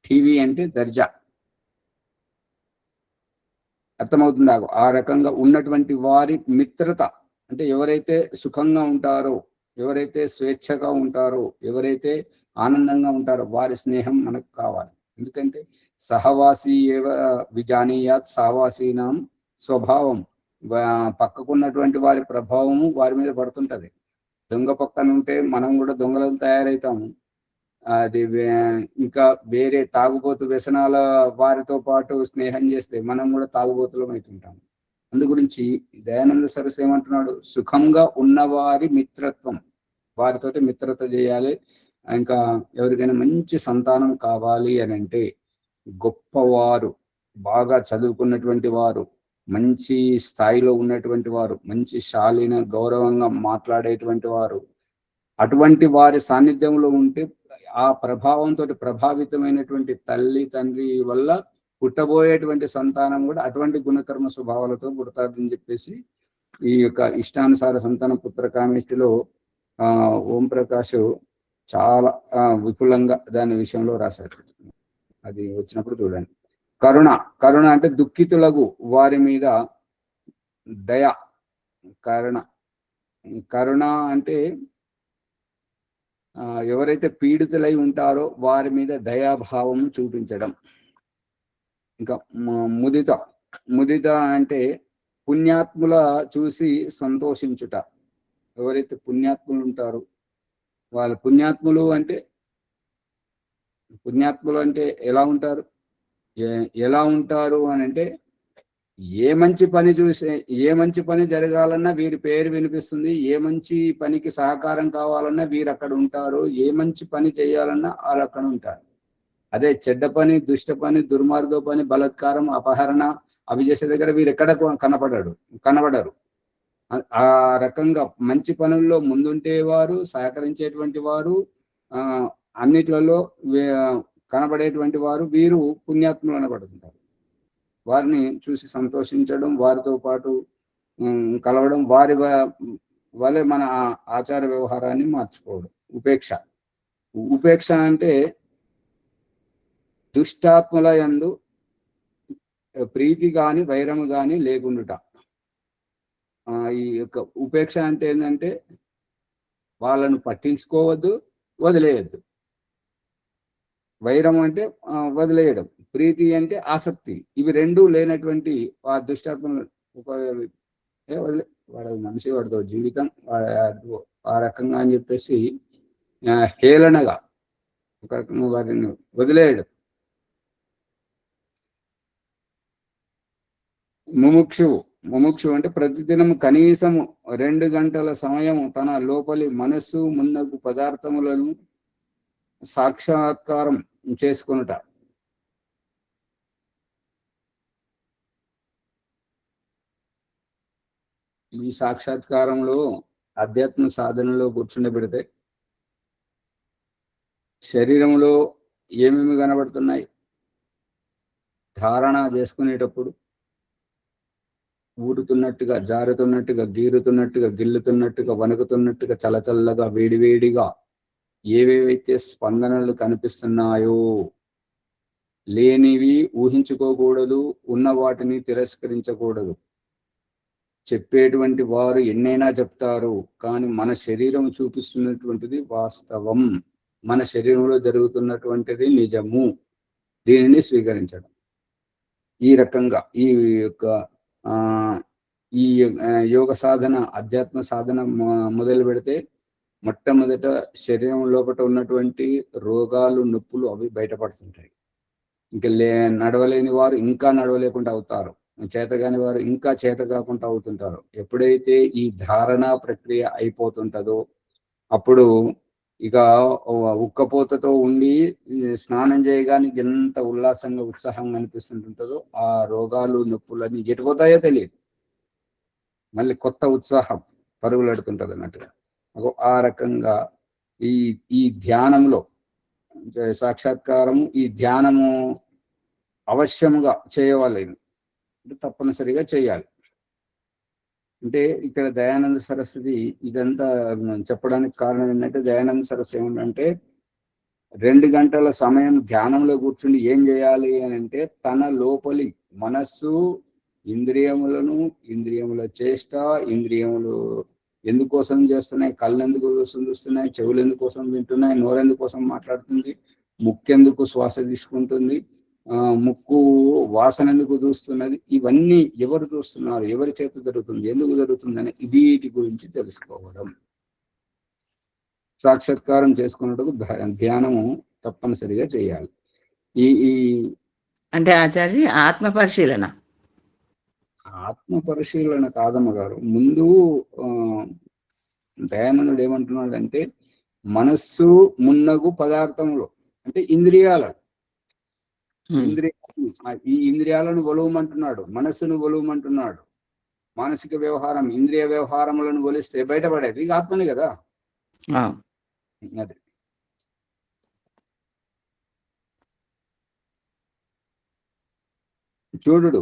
టీవీ అంటే దర్జా. అర్థమవుతుందా? ఆ రకంగా ఉన్నటువంటి వారి మిత్రత, అంటే ఎవరైతే సుఖంగా ఉంటారో, ఎవరైతే స్వేచ్ఛగా ఉంటారో, ఎవరైతే ఆనందంగా ఉంటారో వారి స్నేహం మనకు కావాలి. ఎందుకంటే సహవాసి ఏవ విజానీయాత్ సహవాసీనాం స్వభావం, పక్కకున్నటువంటి వారి ప్రభావము వారి మీద పడుతుంటది. దొంగ పక్కన ఉంటే మనం కూడా దొంగలను తయారవుతాము. అది ఇంకా వేరే తాగుబోతు వ్యసనాల వారితో పాటు స్నేహం చేస్తే మనం కూడా తాగుబోతులం అవుతుంటాం. అందు గురించి దయానంద సరస్సు ఏమంటున్నాడు? సుఖంగా ఉన్నవారి మిత్రత్వం, వారితోటి మిత్రత చేయాలి. ఇంకా ఎవరికైనా మంచి సంతానం కావాలి అని అంటే గొప్పవారు, బాగా చదువుకున్నటువంటి వారు, మంచి స్థాయిలో ఉన్నటువంటి వారు, మంచి శాలీన గౌరవంగా మాట్లాడేటువంటి వారు, అటువంటి వారి సాన్నిధ్యంలో ఉంటే ఆ ప్రభావంతో ప్రభావితమైనటువంటి తల్లి తండ్రి వల్ల పుట్టబోయేటువంటి సంతానం కూడా అటువంటి గుణకర్మ స్వభావాలతో పుడతారని చెప్పేసి ఈ యొక్క ఇష్టానుసార సంతాన పుత్ర కామిష్టిలో ఓం ప్రకాష్ చాలా విపులంగా దాని విషయంలో రాశారు. అది వచ్చినప్పుడు చూడండి. కరుణ, కరుణ అంటే దుఃఖితులకు వారి మీద దయ. కరుణ అంటే ఎవరైతే పీడితులై ఉంటారో వారి మీద దయాభావం చూపించడం. ఇంకా ముదిత అంటే పుణ్యాత్ముల చూసి సంతోషించుట. ఎవరైతే పుణ్యాత్ములు ఉంటారో వాళ్ళు పుణ్యాత్ములు అంటే ఎలా ఉంటారు అని అంటే ఏ మంచి పని జరగాలన్నా వీరి పేరు వినిపిస్తుంది, ఏ మంచి పనికి సహకారం కావాలన్నా వీరు అక్కడ ఉంటారు, ఏ మంచి పని చేయాలన్నా వాళ్ళు అక్కడ ఉంటారు. అదే చెడ్డ పని, దుష్ట పని, దుర్మార్గ పని, బలాత్కారం, అపహరణ అవి చేసే దగ్గర వీరు ఎక్కడ కనబడరు. ఆ రకంగా మంచి పనుల్లో ముందుంటే వారు, సహకరించేటువంటి వారు, అన్నిట్లలో కనబడేటువంటి వారు వీరు పుణ్యాత్ములు అనబడుతుంటారు. వారిని చూసి సంతోషించడం, వారితో పాటు కలవడం, వారి వలె మన ఆచార వ్యవహారాన్ని మార్చుకోవడం. ఉపేక్ష అంటే దుష్టాత్ముల యందు ప్రీతి గాని వైరము గాని లేకుండుట. ఈ యొక్క ఉపేక్ష అంటే ఏంటంటే వాళ్ళను పట్టించుకోవద్దు, వదిలేయద్దు. వైరం అంటే వదిలేయడం, ప్రీతి అంటే ఆసక్తి. ఇవి రెండూ లేనటువంటి ఆ దుష్టాత్మలు వాడు మనిషి, వాడితో జీవితం ఆ రకంగా అని చెప్పేసి హేళనగా ఒక రకంగా వారిని వదిలేయడం. ముముక్షు అంటే ప్రతిదినం కనీసము 2 గంటల సమయం తన లోపలి మనస్సు మున్నగు పదార్థములను సాక్షాత్కారం చేసుకొనుట. ఈ సాక్షాత్కారంలో అధ్యాత్మ సాధనలో కూర్చుండబెడితే శరీరంలో ఏమేమి కనబడుతున్నాయి, ధారణ చేసుకునేటప్పుడు ఊడుతున్నట్టుగా, జారుతున్నట్టుగా, గీరుతున్నట్టుగా, గిల్లుతున్నట్టుగా, వణుకుతున్నట్టుగా, చల్లచల్లగా, వేడివేడిగా ఏవేవైతే స్పందనలు కనిపిస్తున్నాయో లేనివి ఊహించుకోకూడదు, ఉన్న వాటిని తిరస్కరించకూడదు. చెప్పేటువంటి వారు ఎన్నైనా చెప్తారు, కానీ మన శరీరం చూపిస్తున్నటువంటిది వాస్తవం, మన శరీరంలో జరుగుతున్నటువంటిది నిజము. దీనిని స్వీకరించడం. ఈ రకంగా ఈ యొక్క ఈ యోగ సాధన, అధ్యాత్మ సాధన మొదలు పెడితే మొట్టమొదట శరీరం లోపల ఉన్నటువంటి రోగాలు, నొప్పులు అవి బయటపడుతుంటాయి. ఇంకా నడవలేని వారు ఇంకా నడవలేకుండా అవుతారు, చేతగాని వారు ఇంకా చేత కాకుండా అవుతుంటారు. ఎప్పుడైతే ఈ ధారణ ప్రక్రియ అయిపోతుంటుందో అప్పుడు ఇక ఉక్కపోతతో ఉండి స్నానం చేయగానే ఎంత ఉల్లాసంగా, ఉత్సాహంగా అనిపిస్తుంటుంటుందో ఆ రోగాలు, నొప్పులన్నీ ఎటుపోతాయో తెలియదు. మళ్ళీ కొత్త ఉత్సాహం పరుగులెడుతుంటది అన్నట్టుగా. ఆ రకంగా ఈ ధ్యానంలో సాక్షాత్కారము, ఈ ధ్యానము అవశ్యముగా చేయవాలి, తప్పనిసరిగా చేయాలి. అంటే ఇక్కడ దయానంద సరస్వతి ఇదంతా చెప్పడానికి కారణం ఏంటంటే, దయానంద సరస్వతి ఏమంటే 2 గంటల సమయం ధ్యానంలో కూర్చుని ఏం చేయాలి అని అంటే తన లోపలి మనస్సు ఇంద్రియములను, ఇంద్రియముల చేష్ట, ఇంద్రియములు ఎందుకోసం చేస్తున్నాయి, కళ్ళు ఎందుకోసం చూస్తున్నాయి, చెవులు ఎందుకోసం వింటున్నాయి, నోరు ఎందుకోసం మాట్లాడుతుంది, ముక్కు ఎందుకు శ్వాస తీసుకుంటుంది, ముక్కు వాసన ఎందుకు చూస్తున్నది, ఇవన్నీ ఎవరు చూస్తున్నారు, ఎవరి చేత జరుగుతుంది, ఎందుకు జరుగుతుంది అని వీటి గురించి తెలుసుకోవడం. సాక్షాత్కారం చేసుకున్నట్టుకు ధ్యానము తప్పనిసరిగా చేయాలి. ఈ ఈ అంటే ఆచార్య ఆత్మ పరిశీలన ఆత్మ పరిశీలన కాదమ్మ గారు. ముందు దయానందుడు ఏమంటున్నాడంటే, మనస్సు మున్నగు పదార్థములు అంటే ఇంద్రియాలు, ఈ ఇంద్రియాలను ఒలువమంటున్నాడు, మనస్సును ఒలువమంటున్నాడు. మానసిక వ్యవహారం, ఇంద్రియ వ్యవహారములను ఒలిస్తే బయటపడేది ఇక ఆత్మని కదా. అది చూడు,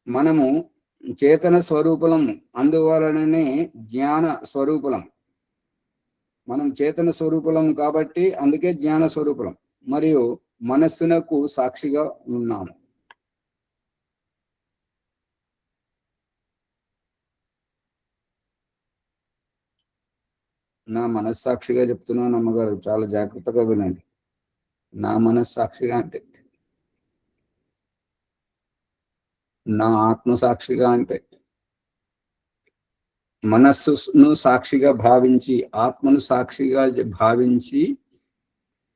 మనము చేతన స్వరూపులం, అందువలననే జ్ఞాన స్వరూపులం. మనం చేతన స్వరూపులం కాబట్టి అందుకే జ్ఞాన స్వరూపులం. మరియు మనస్సునకు సాక్షిగా ఉన్నాము. నా మనస్సాక్షిగా చెప్తున్నాను అమ్మగారు, చాలా జాగ్రత్తగా వినండి. నా మనస్సాక్షిగా అంటే నా ఆత్మసాక్షిగా అంటే మనస్సును సాక్షిగా భావించి, ఆత్మను సాక్షిగా భావించి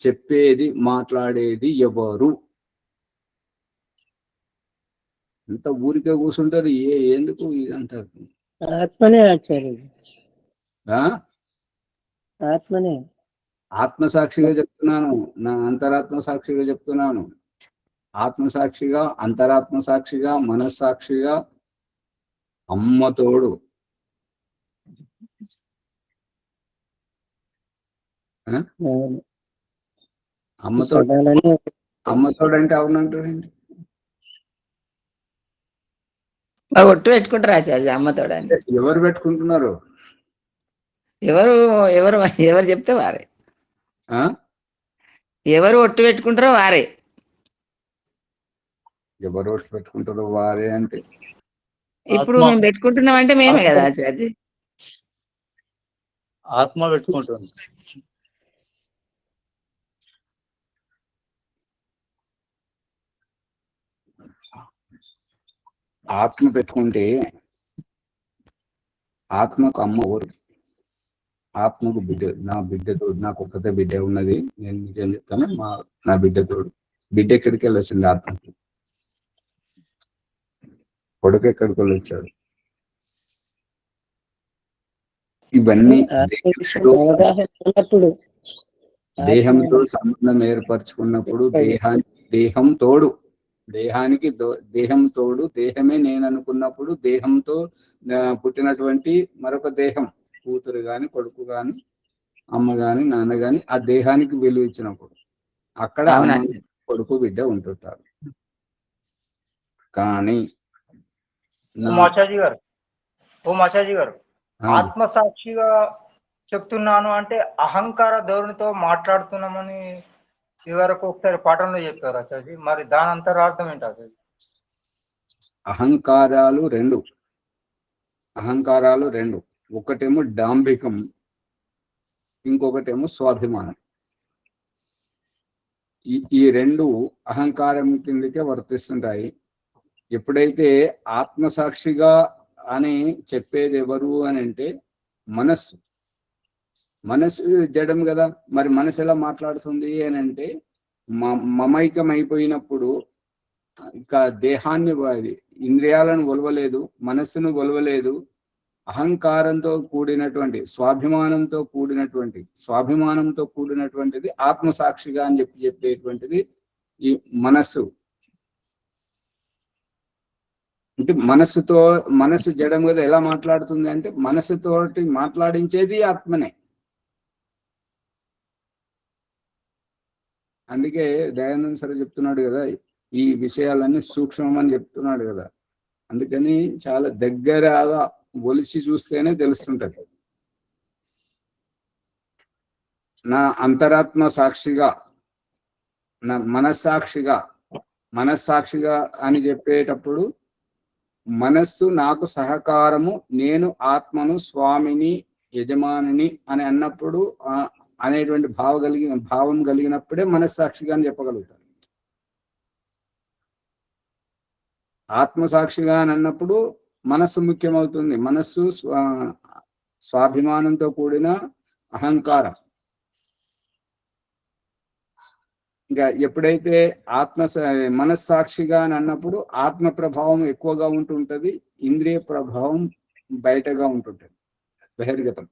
చెప్పేది, మాట్లాడేది ఎవరు? అంత ఊరికే కూర్చుంటారు, ఎందుకు ఇది అంటారు. ఆత్మనే ఆచార్య, ఆత్మనే. ఆత్మసాక్షిగా చెప్తున్నాను, నా అంతరాత్మ సాక్షిగా చెప్తున్నాను. ఆత్మసాక్షిగా, అంతరాత్మ సాక్షిగా, మనస్సాక్షిగా, అమ్మతోడు. అమ్మతోడు, అమ్మతోడు అంటే అవునంటారండి. ఒట్టు పెట్టుకుంటారు ఆచార్య అమ్మతోడు అని. ఎవరు పెట్టుకుంటున్నారు? ఎవరు ఎవరు ఎవరు చెప్తే వారే. ఎవరు ఒట్టు పెట్టుకుంటారో వారే. ఎవరు ఒట్టు పెట్టుకుంటారో వారే అంటే ఇప్పుడు మేము పెట్టుకుంటున్నాం అంటే మేమే కదా ఆచార్య. ఆత్మ పెట్టుకుంటుంది. ఆత్మ పెట్టుకుంటే ఆత్మకు అమ్మ ఎవరు? ఆత్మకు బిడ్డ. నా బిడ్డతోడు, నాకు ఒక్కతే బిడ్డ ఉన్నది, నేను నిజం చెప్తాను, నా బిడ్డతోడు. బిడ్డ ఎక్కడికి వెళ్ళి వచ్చింది? ఆత్మకి. కొడుకు ఎక్కడికి వెళ్ళి వచ్చాడు? ఇవన్నీ దేహంతో సంబంధం ఏర్పరచుకున్నప్పుడు దేహం తోడు, దేహానికి దేహం తోడు, దేహమే నేను అనుకున్నప్పుడు దేహంతో పుట్టినటువంటి మరొక దేహం, కూతురు గాని, కొడుకు గాని, అమ్మ గాని, నాన్న గాని, ఆ దేహానికి విలువ ఇచ్చినప్పుడు అక్కడ కొడుకు బిడ్డ ఉంటుంటారు. కానీ మాచాజీ గారు ఆత్మసాక్షిగా చెప్తున్నాను అంటే అహంకార ధోరణితో మాట్లాడుతున్నామని ఇవరకు ఒకసారి పాఠంలో చెప్పారు ఆచార్య. మరి దాని అంతరార్థం ఏంటి ఆచార్య? అహంకారాలు రెండు. ఒకటేమో డాంబికం, ఇంకొకటేమో స్వాభిమానం. ఈ రెండు అహంకారం కిందకే వర్తిస్తుంటాయి. ఎప్పుడైతే ఆత్మసాక్షిగా అని చెప్పేది ఎవరు అని అంటే మనస్సు జడం కదా. మరి మనసు ఎలా మాట్లాడుతుంది అని అంటే మమైకం అయిపోయినప్పుడు ఇక దేహాన్ని, ఇంద్రియాలను ఒలవలేదు, మనస్సును ఒలవలేదు, అహంకారంతో కూడినటువంటి, స్వాభిమానంతో కూడినటువంటిది ఆత్మసాక్షిగా అని చెప్పేటువంటిది ఈ మనస్సు. అంటే మనస్సు జడం కదా. ఎలా మాట్లాడుతుంది అంటే మనస్సుతోటి మాట్లాడించేది ఆత్మనే. అందుకే దయానంద సరే చెప్తున్నాడు కదా, ఈ విషయాలన్నీ సూక్ష్మం అని చెప్తున్నాడు కదా. అందుకని చాలా దగ్గరగా ఒలిచి చూస్తేనే తెలుస్తుంటది. నా అంతరాత్మ సాక్షిగా, నా మనస్సాక్షిగా మనస్సాక్షిగా అని చెప్పేటప్పుడు మనస్సు నాకు సహకారము, నేను ఆత్మను, స్వామిని, యజమానిని అని అన్నప్పుడు అనేటువంటి భావం కలిగినప్పుడే మనస్సాక్షిగా అని చెప్పగలుగుతాను. ఆత్మసాక్షిగా అని అన్నప్పుడు మనస్సు ముఖ్యమవుతుంది. మనస్సు స్వాభిమానంతో కూడిన అహంకారం. ఇంకా ఎప్పుడైతే మనస్సాక్షిగా అని అన్నప్పుడు ఆత్మ ప్రభావం ఎక్కువగా ఉంటుంటది, ఇంద్రియ ప్రభావం బయటగా ఉంటుంటది, బహిర్గతం.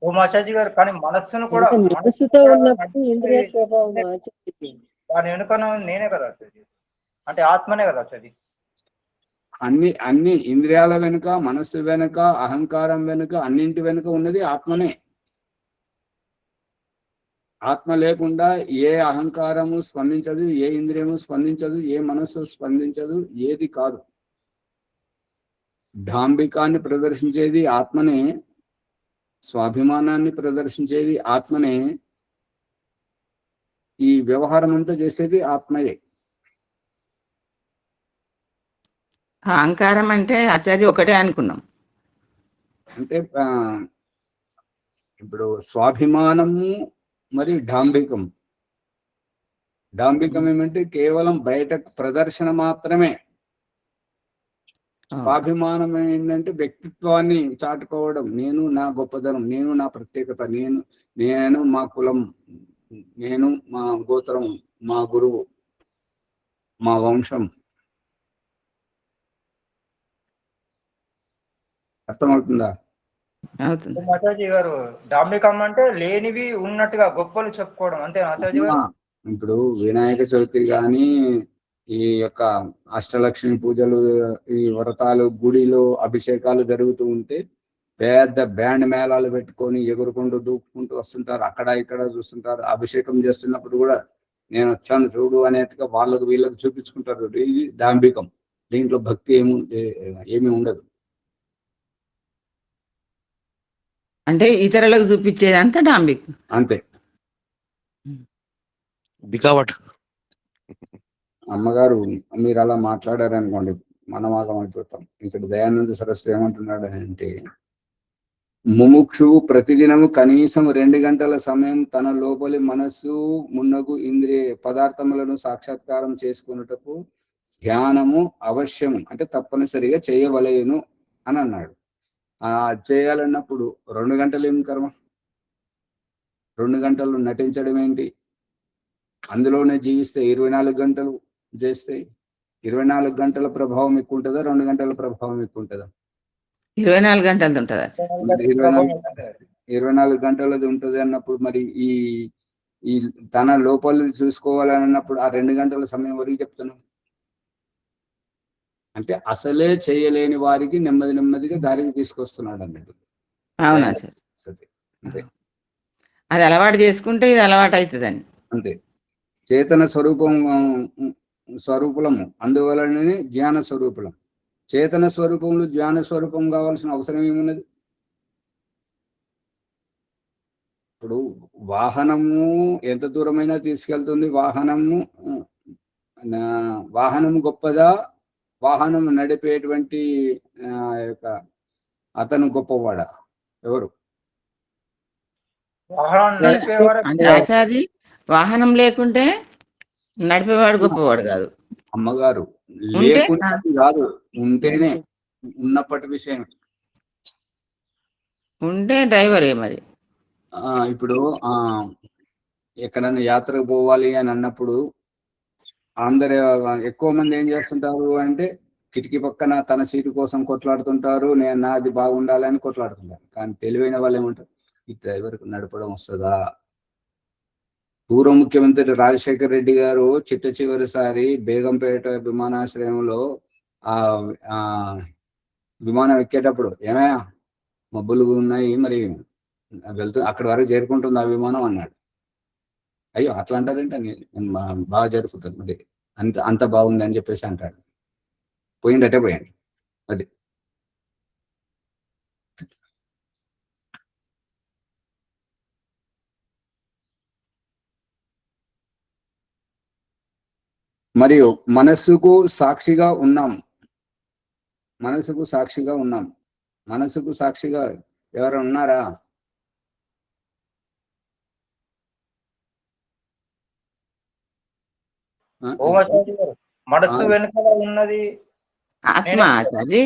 ఓ మాచాజీ గారు, కానీ మనస్సును కూడా మనస్సుతో ఉన్నప్పుడు ఇంద్రియ స్వభావం దాని వెనుక నేనే కదా వచ్చేది, అంటే ఆత్మనే కదా వచ్చేది. అన్ని ఇంద్రియాల వెనుక, మనస్సు వెనుక, అహంకారం వెనుక, అన్నింటి వెనుక ఉన్నది ఆత్మనే. ఆత్మ లేకుండా ఏ అహంకారము స్పందించదు, ఏ ఇంద్రియము స్పందించదు, ఏ మనస్సు స్పందించదు, ఏది కాదు. డాంబికాన్ని ప్రదర్శించేది ఆత్మనే, స్వాభిమానాన్ని ప్రదర్శించేది ఆత్మనే, ఈ వ్యవహారం అంతా చేసేది ఆత్మయే. అహంకారం అంటే ఆచార్య ఒకటే అనుకున్నాం. అంటే ఇప్పుడు స్వాభిమానము మరియు డాంబికం. డాంబికం ఏమంటే కేవలం బయట ప్రదర్శన మాత్రమే. స్వాభిమానం ఏంటంటే వ్యక్తిత్వాన్ని చాటుకోవడం, నేను నా గొప్పదనం, నేను నా ప్రత్యేకత, నేను మా కులం, నేను మా గోత్రం, మా గురువు, మా వంశం. అర్థమవుతుందా? ఆచార్య గారు, డాంబికం అంటే లేనివి ఉన్నట్టుగా గొప్పలు చెప్పుకోవడం అంతే ఆచార్య గారు. ఇప్పుడు వినాయక చవితి కానీ, ఈ యొక్క అష్టలక్ష్మి పూజలు, ఈ వ్రతాలు, గుడిలో అభిషేకాలు జరుగుతూ ఉంటే పెద్ద బ్యాండ్ మేళాలు పెట్టుకొని ఎగురుకుంటూ దూకుకుంటూ వస్తుంటారు. అక్కడ ఇక్కడ చూస్తుంటారు. అభిషేకం చేస్తున్నప్పుడు కూడా నేను వచ్చాను చూడు అనేట్టుగా వీళ్ళకు చూపించుకుంటారు. ఇది డాంబికం. దీంట్లో భక్తి ఏమి ఉండదు. అంటే ఇతరులకు చూపించేది అంతా డాంబిక్ అంతే. అమ్మగారు మీరు అలా మాట్లాడారనుకోండి, మనం ఆగమైపోతాం. ఇక్కడ దయానంద సరస్సు ఏమంటున్నాడు అంటే, ముముక్షువు ప్రతిదినము కనీసం 2 గంటల సమయం తన లోపలి మనస్సు మున్నగు ఇంద్రియ పదార్థములను సాక్షాత్కారం చేసుకున్నటకు ధ్యానము అవశ్యము, అంటే తప్పనిసరిగా చేయవలెను అని అన్నాడు. చేయాలన్నప్పుడు 2 గంటలు ఏం కర్మ? 2 గంటలు నటించడం ఏంటి? అందులోనే జీవిస్తే 24 గంటలు చేస్తే 24 గంటల ప్రభావం ఎక్కువ ఉంటుందా, 2 గంటల ప్రభావం ఎక్కువ ఉంటుందా? 24 గంటలది ఉంటుందా? 24 గంటలది ఉంటుంది అన్నప్పుడు మరి ఈ తన లోపలి చూసుకోవాలని అన్నప్పుడు ఆ 2 గంటల సమయం వరకు చెప్తున్నాం. అంటే అసలే చేయలేని వారికి నెమ్మదిగా దారికి తీసుకొస్తున్నాడు అన్నట్టు. అవునా సార్? అంతే. అది అలవాటు చేసుకుంటే ఇది అలవాటు అవుతుందని. అంతే. చేతన స్వరూపులము, అందువలననే జ్ఞాన స్వరూపులం. చేతన స్వరూపంలో జ్ఞాన స్వరూపం కావాల్సిన అవసరం ఏమున్నది? ఇప్పుడు వాహనము ఎంత దూరమైనా తీసుకెళ్తుంది. వాహనము గొప్పదా, వాహనం నడిపేటువంటి యొక్క అతను గొప్పవాడా? ఎవరు? అంటే ఆచార్య వాహనం లేకుంటే నడిపేవాడు గొప్పవాడు కాదు. అమ్మగారు లేకుండా కాదు, ఉంటేనే ఉన్నప్పటి విషయం. ఉంటే డ్రైవరే మరి. ఇప్పుడు ఎక్కడన్నా యాత్రకు పోవాలి అని అన్నప్పుడు అందరు ఎక్కువ మంది ఏం చేస్తుంటారు అంటే కిటికీ పక్కన తన సీటు కోసం కొట్లాడుతుంటారు. నాది బాగుండాలి అని కొట్లాడుతుంటారు. కానీ తెలివైన వాళ్ళు ఏమంటారు, ఈ డ్రైవర్కి నడపడం వస్తుందా? పూర్వ ముఖ్యమంత్రి రాజశేఖర్ రెడ్డి గారు చివరిసారి బేగంపేట విమానాశ్రయంలో ఆ విమానం ఎక్కేటప్పుడు, ఏమయ్యా మబ్బులు ఉన్నాయి, మరి అక్కడి వరకు చేరుకుంటుంది ఆ విమానం అన్నాడు. అయ్యో అట్లా అంటారంటే బాగా జరుగుతుంది, మరి అంత బాగుంది అని చెప్పేసి అంటాడు. పోయిందటే పోయండి. అది మరియు మనస్సుకు సాక్షిగా ఉన్నాం. మనసుకు సాక్షిగా ఉన్నాం. మనసుకు సాక్షిగా ఎవరు ఉన్నారా? ఓం ఆచార్య గారు మనస్సు వెనుక ఉన్నది ఆత్మ ఆచార్య.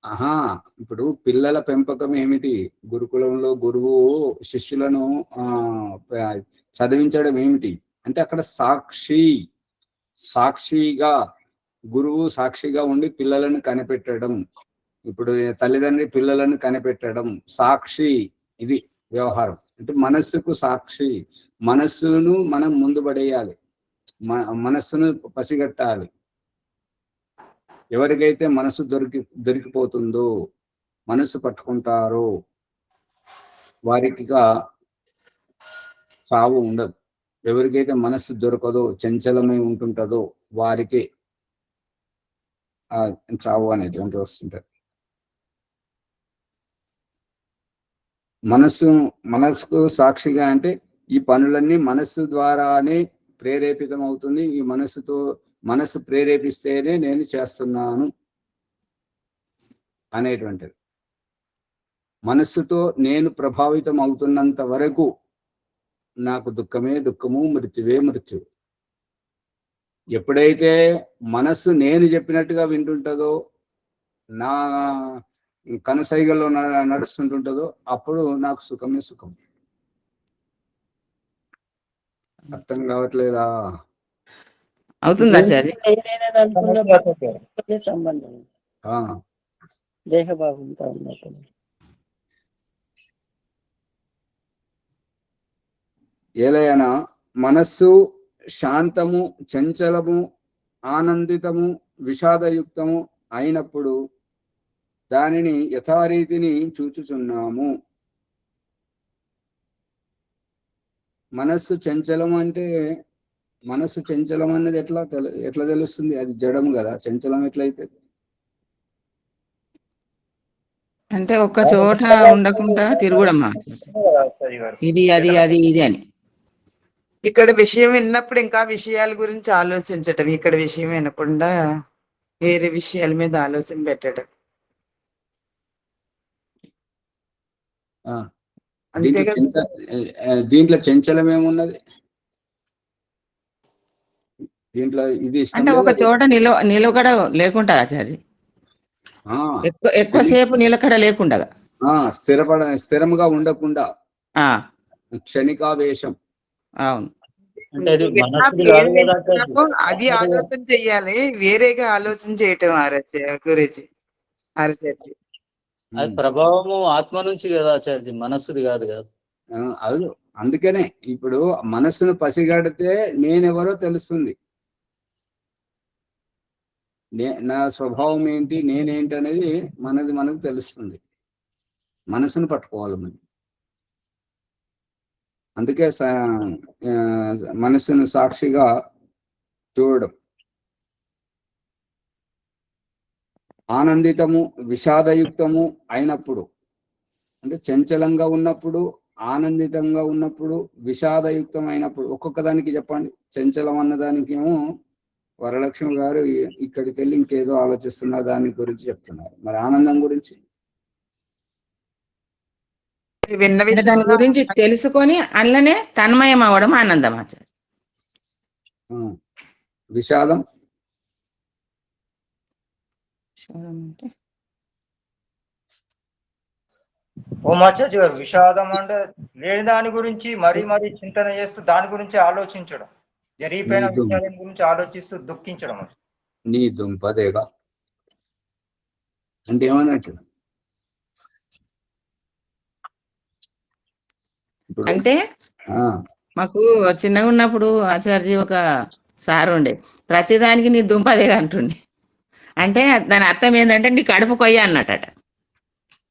ఆహా, ఇప్పుడు పిల్లల పెంపకం ఏమిటి? గురుకులంలో గురువు శిష్యులను చదివించడం ఏమిటి అంటే అక్కడ సాక్షిగా గురువు సాక్షిగా ఉండి పిల్లలను కనిపెట్టడం. ఇప్పుడు తల్లిదండ్రి పిల్లలను కనిపెట్టడం సాక్షి. ఇది వ్యవహారం. అంటే మనస్సుకు సాక్షి. మనస్సును మనం ముందు పడేయాలి, మనస్సును పసిగట్టాలి. ఎవరికైతే మనసు దొరికిపోతుందో, మనసు పట్టుకుంటారో వారికి చావు ఉండదు. ఎవరికైతే మనస్సు దొరకదో, చంచలమై ఉంటుంటుందో వారికి చావు అనేటువంటి వస్తుంటది. మనస్సుకు సాక్షిగా అంటే ఈ పనులన్నీ మనస్సు ద్వారానే ప్రేరేపితం అవుతుంది. ఈ మనస్సు ప్రేరేపిస్తేనే నేను చేస్తున్నాను అనేటువంటిది. మనస్సుతో నేను ప్రభావితం అవుతున్నంత వరకు నాకు దుఃఖమే దుఃఖము, మృత్యువే మృత్యువు. ఎప్పుడైతే మనస్సు నేను చెప్పినట్టుగా వింటుంటుందో, నా కనసైగల్లో నడుస్తుంటుంటుందో అప్పుడు నాకు సుఖమే సుఖం. అర్థం కావట్లేదా? అవుతుందా ఆచార్య? సంబంధం ఆ దేహభావంతో ఉన్నట్టు. ఏలైనా మనస్సు శాంతము, చంచలము, ఆనందితము, విషాదయుక్తము అయినప్పుడు దానిని యథారీతిని చూచుచున్నాము. మనస్సు చంచలం అంటే, మనస్సు చంచలం అన్నది ఎట్లా తెలుస్తుంది? అది జడం కదా, చంచలం ఎట్లయితే? అంటే ఒక్క చోట ఉండకుండా తిరుగుడమ్మా. ఇది అది అది ఇది అని. ఇక్కడ విషయం విన్నప్పుడు ఇంకా విషయాల గురించి ఆలోచించటం, ఇక్కడ విషయం వినకుండా వేరే విషయాల మీద ఆలోచన పెట్టడం. అంతే కదా. దీంట్లో చంచలం ఏమున్నది? దీంట్లో ఇది ఇష్టం అంటే ఒక లేదు. చోట నిలకడ లేకుండా ఆచార్య, ఎక్కువసేపు నిలకడ లేకుండా, స్థిరముగా ఉండకుండా క్షణికావేశం. అవును. అంటే అది మనస్సుది కాదు కదా, అది ఆలోచన చెయ్యాలి, వేరేగా ఆలోచన చేయటం గురించి ఆచార్య. అది ప్రభావము ఆత్మ నుంచి కదా ఆచార్య, మనస్సుది కాదు కదా. అది అందుకనే ఇప్పుడు మనస్సును పసిగడితే నేనెవరో తెలుస్తుంది. నా స్వభావం ఏంటి, నేనేంటి అనేది మనకు తెలుస్తుంది. మనసును పట్టుకోవాలి మనం. అందుకే మనస్సును సాక్షిగా చూడడం. ఆనందితము, విషాదయుక్తము అయినప్పుడు అంటే చంచలంగా ఉన్నప్పుడు, ఆనందితంగా ఉన్నప్పుడు, విషాదయుక్తం అయినప్పుడు. ఒక్కొక్క దానికి చెప్పండి. చంచలం అన్నదానికి ఏమో వరలక్ష్మి గారు ఇక్కడికి వెళ్ళి ఇంకేదో ఆలోచిస్తున్న దాని గురించి చెప్తున్నారు. మరి ఆనందం గురించి, దాని గురించి తెలుసుకొని అందులోనే తన్మయం అవ్వడం ఆనందం ఆచార్య. విషాదం ఓం ఆచార్య గారు, విషాదం అంటే లేని దాని గురించి మరీ చింతన చేస్తూ దాని గురించి ఆలోచించడం, జరిగిపోయిన విషయాల గురించి ఆలోచిస్తూ దుఃఖించడం. నీ దుంపదేగా అంటే ఏమన్నట్టు? అంటే మాకు చిన్నగా ఉన్నప్పుడు ఆచార్య ఒక సార్ ఉండే, ప్రతిదానికి నీ దుంపదేగా అంటుండే. అంటే దాని అర్థం ఏంటంటే నీ కడుపు కొయ్య అన్నట.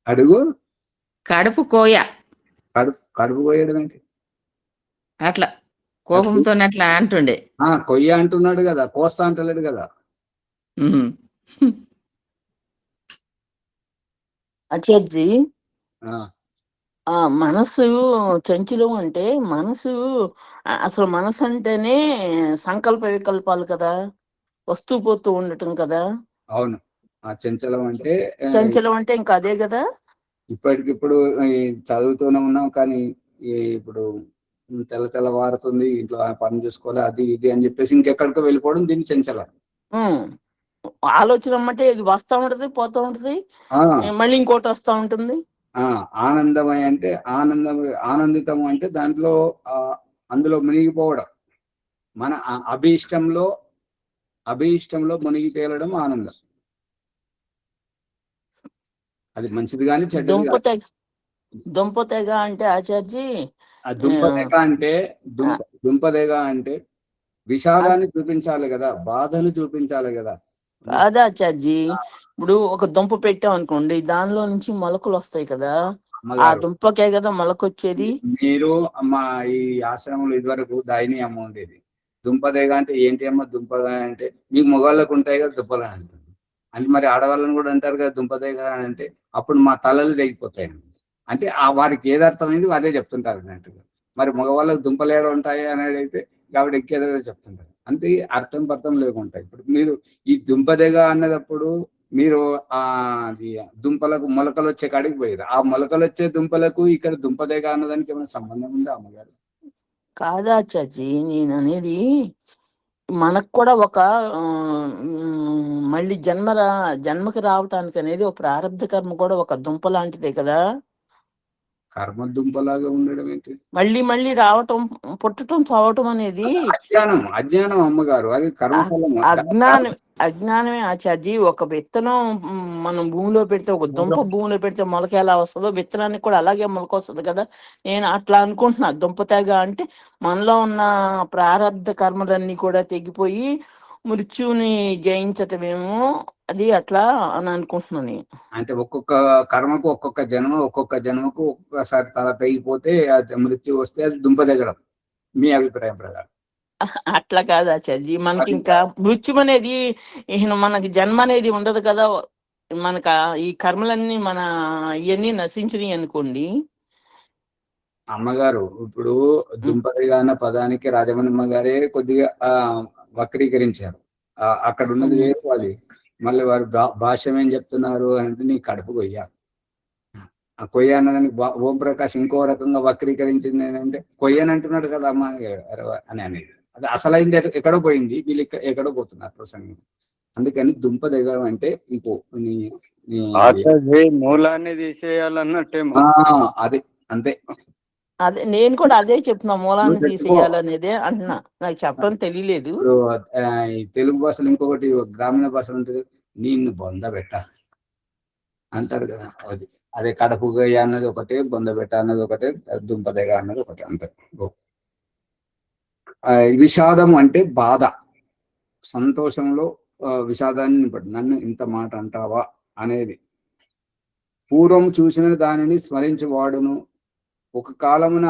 అడుగు కడుపు కోయ. కడుపు కోయడం ఏంటి? అట్లా కోపంతో అట్లా అంటుండే. కొయ్య అంటున్నాడు కదా, కోస్తా అంటలేడు కదా. ఆచార్జీ, మనసు చంచలం అంటే మనసు అసలు మనసు అంటేనే సంకల్ప వికల్పాలు కదా, వస్తూ పోతూ ఉండటం కదా. అవును. ఆ చంచలం అంటే చంచలం అంటే ఇంకా అదే కదా. ఇప్పటికిప్పుడు ఈ చదువుతూనే ఉన్నాం, కానీ ఇప్పుడు తెల్లవారుతుంది, ఇంట్లో ఆ పని చూసుకోవాలి, అది ఇది అని చెప్పేసి ఇంకెక్కడికో వెళ్ళిపోవడం దీన్ని చంచలం. ఉమ్, ఆలోచన అంటే ఇది వస్తూ ఉంటది, పోతూ ఉంటది, ఆ మళ్ళీ ఇంకోటి వస్తూ ఉంటుంది. ఆనందమయ అంటే ఆనందితం అంటే దాంట్లో అందులో మునిగిపోవడం, మన అభీష్టంలో మునిగి తేలడం ఆనందం. అది మంచిది కానీ చెడ్డది కాదు. దుంపతెగ అంటే ఆచార్జీ, ఆ దుంపదేగ అంటే విషాదాన్ని చూపించాలి కదా, బాధను చూపించాలి కదా. కాదా ఆచార్జీ, ఇప్పుడు ఒక దుంప పెట్టాం అనుకోండి, దానిలో నుంచి మొలకలు వస్తాయి కదా, ఆ అమ్మగారు, దుంపకే కదా మొలకొచ్చేది. మీరు అమ్మ ఈ ఆశ్రమంలో ఇదివరకు దాయిని అమ్మ ఉండేది. దుంపదేగ అంటే ఏంటి అమ్మ? దుంపగా అంటే మీకు మొగాళ్ళకు ఉంటాయి కదా దుంపలు అంటుంది, అంటే మరి ఆడవాళ్ళని కూడా అంటారు కదా దుంపదేగ అంటే. అప్పుడు మా తలలు తెగిపోతాయి అంటే వారికి ఏది అర్థమైంది అదే చెప్తుంటారు అన్నట్టుగా. మరి మగవాళ్ళకు దుంపలేడు ఉంటాయి అనేది అయితే కాబట్టి ఎక్కేదో చెప్తుంటారు, అంతే, అర్థం పర్థం లేకుంటాయి. ఇప్పుడు మీరు ఈ దుంపదేగ అన్నదప్పుడు మీరు అది దుంపలకు మొలకలు వచ్చే కాడికి పోయారు. ఆ మొలకలు వచ్చే దుంపలకు ఇక్కడ దుంపదేగ అన్నదానికి ఏమైనా సంబంధం ఉందా అమ్మగారు? కాదా చాచి, నేను అనేది మనకు కూడా ఒక మళ్ళీ జన్మకి రావటానికి అనేది ఒక ప్రారంభ కర్మ కూడా ఒక దుంప లాంటిదే కదా. కర్మ దుంపలాగా ఉండడం ఏంటి? మళ్ళీ రావటం, పుట్టడం, చావటం అనేది అజ్ఞానం అమ్మగారు, అది కర్మఫలం. అజ్ఞానమే ఆచార్జీ. ఒక విత్తనం మనం భూమిలో పెడితే, ఒక దుంప భూమిలో పెడితే మొలక ఎలా వస్తుందో, విత్తనానికి కూడా అలాగే మొలక వస్తుంది కదా. నేను అట్లా అనుకుంటున్నా, దుంప తెగ అంటే మనలో ఉన్న ప్రారంధ కర్మలన్నీ కూడా తెగిపోయి మృత్యుని జయించటమేమో, అది అట్లా అని అనుకుంటున్నాను నేను. అంటే ఒక్కొక్క కర్మకు ఒక్కొక్క జన్మకు ఒక్కొక్కసారి తల తెగిపోతే మృత్యు వస్తే అది దుంప తెగడం, మీ అభిప్రాయం ప్రకారం? అట్లా కాదు ఆచార్జీ, మనకి ఇంకా మృత్యు అనేది, మనకి జన్మ అనేది ఉండదు కదా. మనకు ఈ కర్మలన్నీ ఇవన్నీ నశించినాయి అనుకోండి. అమ్మగారు, ఇప్పుడు దుంపదేగ అన్న పదానికి రాజమణిమ్మ గారే కొద్దిగా వక్రీకరించారు. అక్కడ ఉన్నది వేరు, అది మళ్ళీ వారు భాష్యం ఏం చెప్తున్నారు అంటే నీ కడుపు కొయ్య. ఆ కొయ్య అన్నదానికి ఓం ప్రకాష్ ఇంకో రకంగా వక్రీకరించింది ఏంటంటే కొయ్యని అంటున్నాడు కదా అమ్మ అని అనేది. అది అసలైంది ఎక్కడో పోయింది, వీళ్ళు ఎక్కడో పోతున్నారు ప్రసంగం. అందుకని దుంప దిగడం అంటే ఇంకో మూలాన్ని తీసేయాలన్నట్టే. అదే, అంతే. అదే నేను కూడా అదే చెప్తున్నా, మూలాన్ని తీసేయాలనేదే అంటున్నా. నాకు చెప్పడం తెలియలేదు. ఈ తెలుగు భాషలో ఇంకొకటి గ్రామీణ భాషలో ఉంటుంది, నిన్ను బొందబెట్ట అంటారు కదా. అదే కడపుగయ్య అన్నది ఒకటే, బొందబెట్ట అన్నది ఒకటే, దుంపదేగ అన్నది ఒకటే, అంతే. విషాదం అంటే బాధ, సంతోషంలో విషాదాన్ని నింపడు. నన్ను ఇంత మాట అంటావా అనేది. పూర్వం చూసిన దానిని స్మరించువాడును, ఒక కాలమున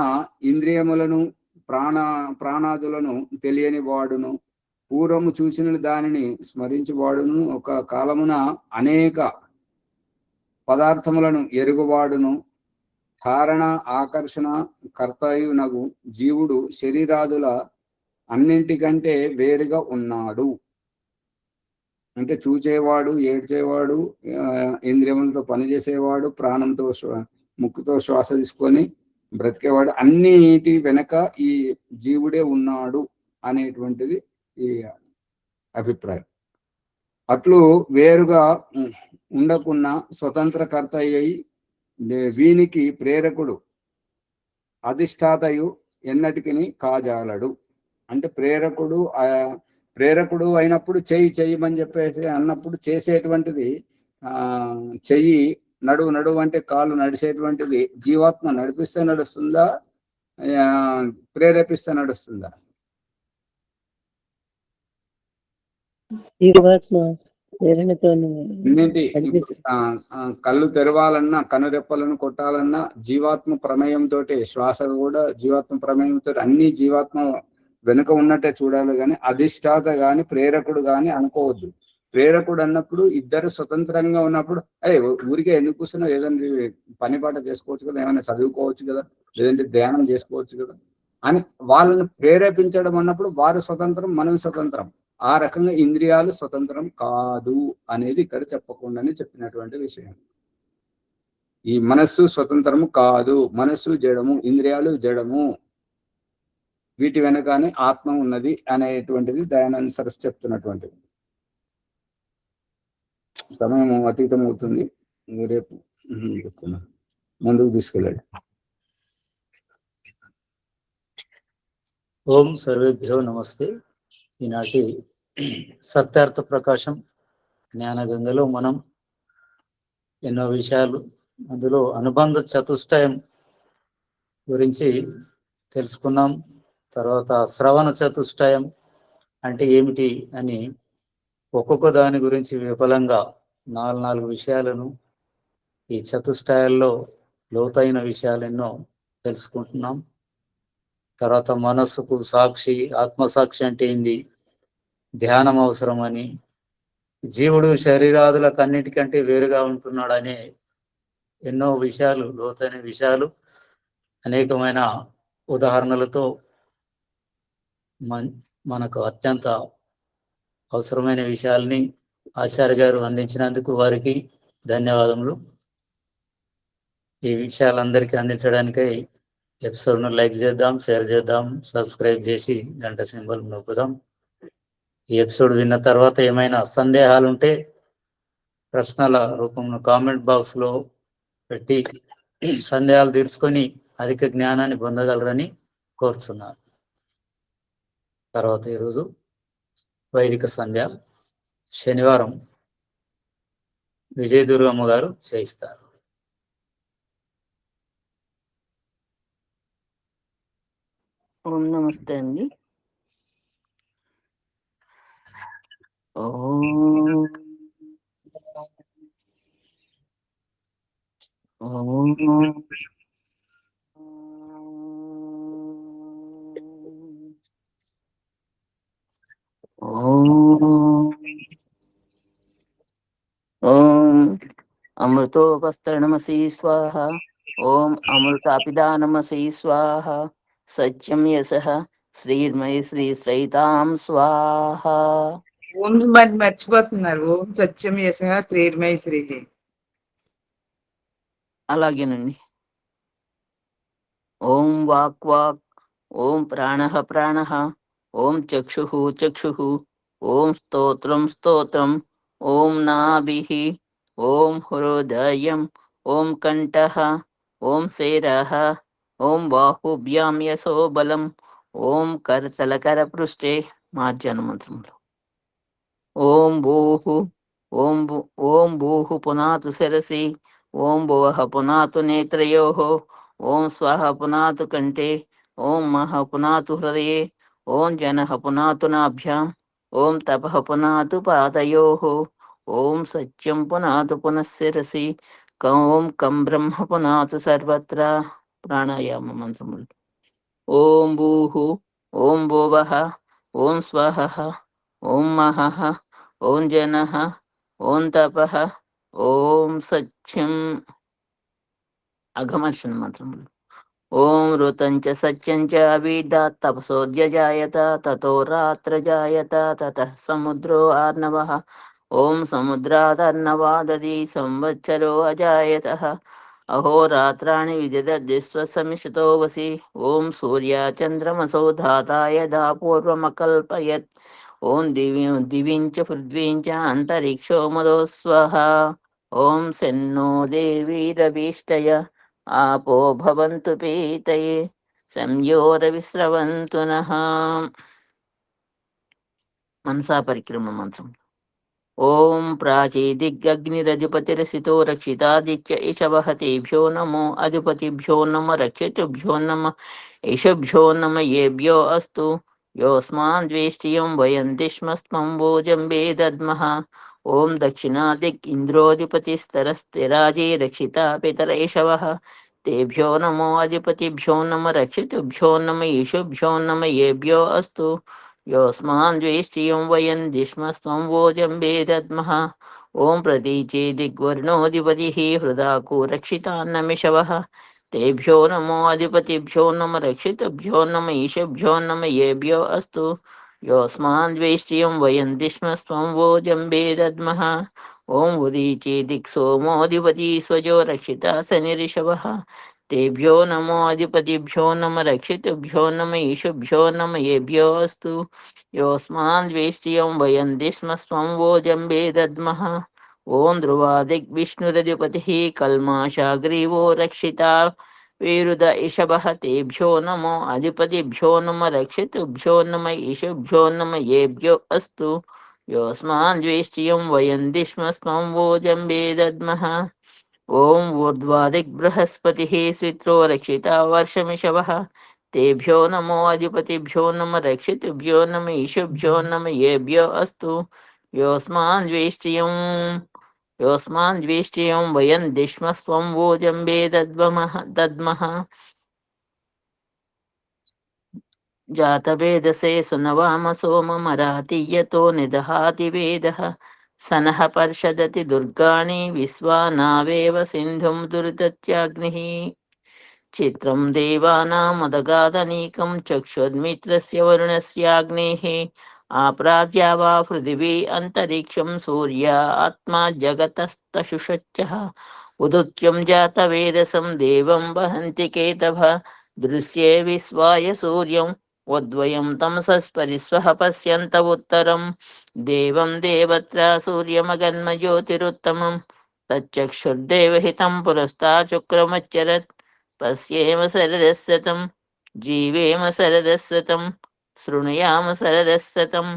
ఇంద్రియములను ప్రాణాదులను తెలియని వాడును. పూర్వము చూసిన దానిని స్మరించువాడును, ఒక కాలమున అనేక పదార్థములను ఎరుగువాడును. కారణ ఆకర్షణ కర్తయునగు జీవుడు శరీరాదుల అన్నింటికంటే వేరుగా ఉన్నాడు. అంటే చూచేవాడు, ఏడ్చేవాడు, ఇంద్రియములతో పనిచేసేవాడు, ప్రాణంతో ముక్కుతో శ్వాస తీసుకొని బ్రతికేవాడు, అన్నిటి వెనక ఈ జీవుడే ఉన్నాడు అనేటువంటిది ఈ అభిప్రాయం. అట్లు వేరుగా ఉండకున్న స్వతంత్రకర్త అయి వీనికి ప్రేరకుడు అధిష్టాతయు ఎన్నటికి కాజాలడు. అంటే ప్రేరకుడు అయినప్పుడు చెయ్యమని చెప్పేసి అన్నప్పుడు చేసేటువంటిది, చెయ్యి నడువు అంటే కాలు నడిచేటువంటిది జీవాత్మ నడిపిస్తే నడుస్తుందా, ప్రేరేపిస్తే నడుస్తుందా? కళ్ళు తెరవాలన్నా, కనురెప్పలను కొట్టాలన్నా జీవాత్మ ప్రమేయంతో, శ్వాస కూడా జీవాత్మ ప్రమేయంతో, అన్ని జీవాత్మ వెనుక ఉన్నట్టే చూడాలి, కానీ అధిష్టాత గాని ప్రేరకుడు గాని అనుకోవద్దు. ప్రేరకుడు అన్నప్పుడు ఇద్దరు స్వతంత్రంగా ఉన్నప్పుడు ఊరికే ఎందుకు కూర్చున్నావు, ఏదంటే పని పాట చేసుకోవచ్చు కదా, ఏమైనా చదువుకోవచ్చు కదా, లేదంటే ధ్యానం చేసుకోవచ్చు కదా అని వాళ్ళని ప్రేరేపించడం అన్నప్పుడు వారు స్వతంత్రం, మనం స్వతంత్రం. ఆ రకంగా ఇంద్రియాలు స్వతంత్రం కాదు అనేది ఇక్కడ చెప్పకుండానే చెప్పినటువంటి విషయం. ఈ మనస్సు స్వతంత్రము కాదు, మనస్సు జడము, ఇంద్రియాలు జడము, వీటి వెనకానే ఆత్మ ఉన్నది అనేటువంటిది దయానంద సరస్వతి చెప్తున్నటువంటిది. సమయం అతీతం అవుతుంది, రేపు ముందుకు తీసుకెళ్ళండి. ఓం సర్వేభ్యో నమస్తే. ఈనాటి సత్యార్థ ప్రకాశం జ్ఞానగంగలో మనం ఎన్నో విషయాలు, అందులో అనుబంధ చతుష్టయం గురించి తెలుసుకున్నాం. తర్వాత శ్రవణ చతుష్టయం అంటే ఏమిటి అని ఒక్కొక్క దాని గురించి విఫలంగా 4 విషయాలను, ఈ చతుష్టయాల్లో లోతైన విషయాలు ఎన్నో తెలుసుకుంటున్నాం. తర్వాత మనస్సుకు సాక్షి, ఆత్మసాక్షి అంటే ఏంది, ధ్యానం అవసరమని, జీవుడు శరీరాదులకు అన్నిటికంటే వేరుగా ఉంటున్నాడనే ఎన్నో విషయాలు, లోతైన విషయాలు అనేకమైన ఉదాహరణలతో మనకు అత్యంత అవసరమైన విషయాల్ని ఆచార్య గారు అందించినందుకు వారికి ధన్యవాదములు. ఈ విషయాలందరికీ అందించడానికై ఎపిసోడ్ను లైక్ చేద్దాం, షేర్ చేద్దాం, సబ్స్క్రైబ్ చేసి గంట సింబల్ నొక్కుదాం. ఈ ఎపిసోడ్ విన్న తర్వాత ఏమైనా సందేహాలు ఉంటే ప్రశ్నల రూపంలో కామెంట్ బాక్స్లో పెట్టి సందేహాలు తీర్చుకొని అధిక జ్ఞానాన్ని పొందగలరని కోరుచున్నాను. తర్వాత ఈరోజు వైదిక సంధ్య శనివారం విజయదుర్గమ్మ గారు చేయిస్తారు. ఓం నమస్తే అండి. ఓం ఓం అమృతోపస్తరణమసి స్వాహ. ఓం అమృతాపిదానమసి స్వాహ. సత్యం యశః శ్రీర్మయి శ్రీ శ్రైతాం స్వాహ. ఓం మర్చిపోతున్నారు. ఓం సత్యం యశః శ్రీర్మై శ్రీ. అలాగేనండి. ఓం వాక్ వాక్, ఓం ప్రాణః ప్రాణః, ఓం చక్షుః చక్షుః, ఓం స్తోత్రం స్తోత్రం, ఓం నాభిః, ఓం హృదయం, ఓం కంఠః, ఓం శిరః, ఓం బాహుభ్యాం యశో బలం, ఓం కరతలకర పృష్ఠే మార్జన మంత్రములు. ఓం భూః పునాతు శిరసి, ఓం భువః పునాతు నేత్రయోః, ఓం స్వః పునాతు కంఠే, ఓం మహః పునాతు హృదయే, ఓం జనః పునాతు నాభ్యాం, ఓం తపః పునాతు పాదయోః, ఓం సత్యం పునాతు పునఃశిరసి, ఓం కం బ్రహ్మ పునాతు సర్వత్ర. ప్రాణాయామ మంత్రములు. ఓం భూః, ఓం భువః, ఓం స్వః, ఓం మహః, ఓం జనః, ఓం తపః, ఓం సత్యం. అఘమర్షణ మంత్రములు. ఓం ఋతం చ సత్యం చ అవిద్యాత్ తపసోద్యజాయత, తతో రాత్ర జాయత, తతః సముద్రో ఆర్ణవః, ఓం సముద్రాదర్ణవాదది సంవత్సరో అజాయతః, అహోరాత్రాణి విదదద్విశ్వసమిషతో వసి, ఓం సూర్యచంద్రమసౌ ధాతా యథా పూర్వమకల్పయత్, ఓం దివించ పృథ్వీంచ అంతరిక్షో మదో స్వః, ఓం సెన్నో దేవీరభీష్టయ ఆపో భవంతు పీతయే, సంయోర విస్రవంతు నః. మనసా పరిక్రమ మంత్రం. ఓం ప్రాచీదిగ్గగ్నిరధిపతిరసితో రక్షితాదిత్య ఇషవః, తేభ్యో నమో అధిపతిభ్యో నమ రక్షితుభ్యో నమ ఇషభ్యో నమ ఏభ్యో అస్తు, యోస్మాన్ ద్వేష్టియం వయంతి స్మస్మం భోజంబే దద్మః. ఓం దక్షిణాదిక్ ఇంద్రోధిపతిస్తరస్తిరాజే రక్షితా పితర ఇషవః, తేభ్యో నమో అధిపతిభ్యో నమ రక్షితుభ్యో నమ ఈశుభ్యో నమ ఏభ్యో అస్తు, योऽस्मान् द्वेष्टियं वयं दिश्मस्त्वं वोजम्बे दद्मः ॐ प्रतीचे दिग्वर्णोऽधिपतिः हृदा को रक्षितान्नमिषवः तेभ्यो नमो अधिपतिभ्यो नम रक्षितभ्यो नम ईशभ्यो नम येभ्यो अस्तु योऽस्मान् द्वेष्टियं वयं दिश्मस्त्वं वोजम्बे दद्मः ॐ उदीचे दिक्सोमोऽधिपति स्वजो रक्षिता सनिरिषवः तेभ्यो नमो अधिपतिभ्यो नम रक्षितभ्यो नम ईशभ्यो नम येभ्यो अस्तु योऽस्मान् द्वेष्टियं वयं दिस्मस्त्वं वोजम्बे दद्मः ॐ ध्रुवादिग्विष्णुरधिपतिः कल्माषाग्रीवो रक्षिता विरुद इषभः तेभ्यो नमो अधिपतिभ्यो नम रक्षितभ्यो नम ईशभ्यो नम येभ्यो अस्तु योऽस्मान् द्वेष्टियं वयं दिस्मस्त्वं वोजम्बे दद्मः ॐ ऊर्ध्वादिग्बृहस्पतिः स्वित्रो रक्षिता वर्षमिषवः तेभ्यो नमो अधिपतिभ्यो नम रक्षितभ्यो नम ईशभ्यो नम येभ्यो अस्तु योऽस्मान् द्वेष्टियं वयं दिश्मस्त्वं वोजम्बे दद्मः जातवेदसे सुनवाम सोममरातीयतो निदहाति वेदः सनः पर्षदति दुर्गाणि विश्वानावेव सिन्धुं दुर्दत्याग्निः चित्रं देवानामुदगादनीकं चक्षुर्मित्रस्य वरुणस्याग्नेः आप्राज्या वा पृथिवी अन्तरिक्षं सूर्या आत्मा जगतस्तशुषच्चः उदुत्यं जातवेदसं देवं वहन्ति केतभः दृश्ये विश्वाय सूर्यं उद्वयं तमसस्परिस्वः पश्यन्त उत्तरं देवं देवत्र सूर्यमगन्मज्योतिरुत्तमं तच्चक्षुर्देवहितं पुरस्ताचुक्रमच्चरत् पश्येम सरदस्सतं जीवेम सरदस्सतं शृणुयाम सरदस्सतं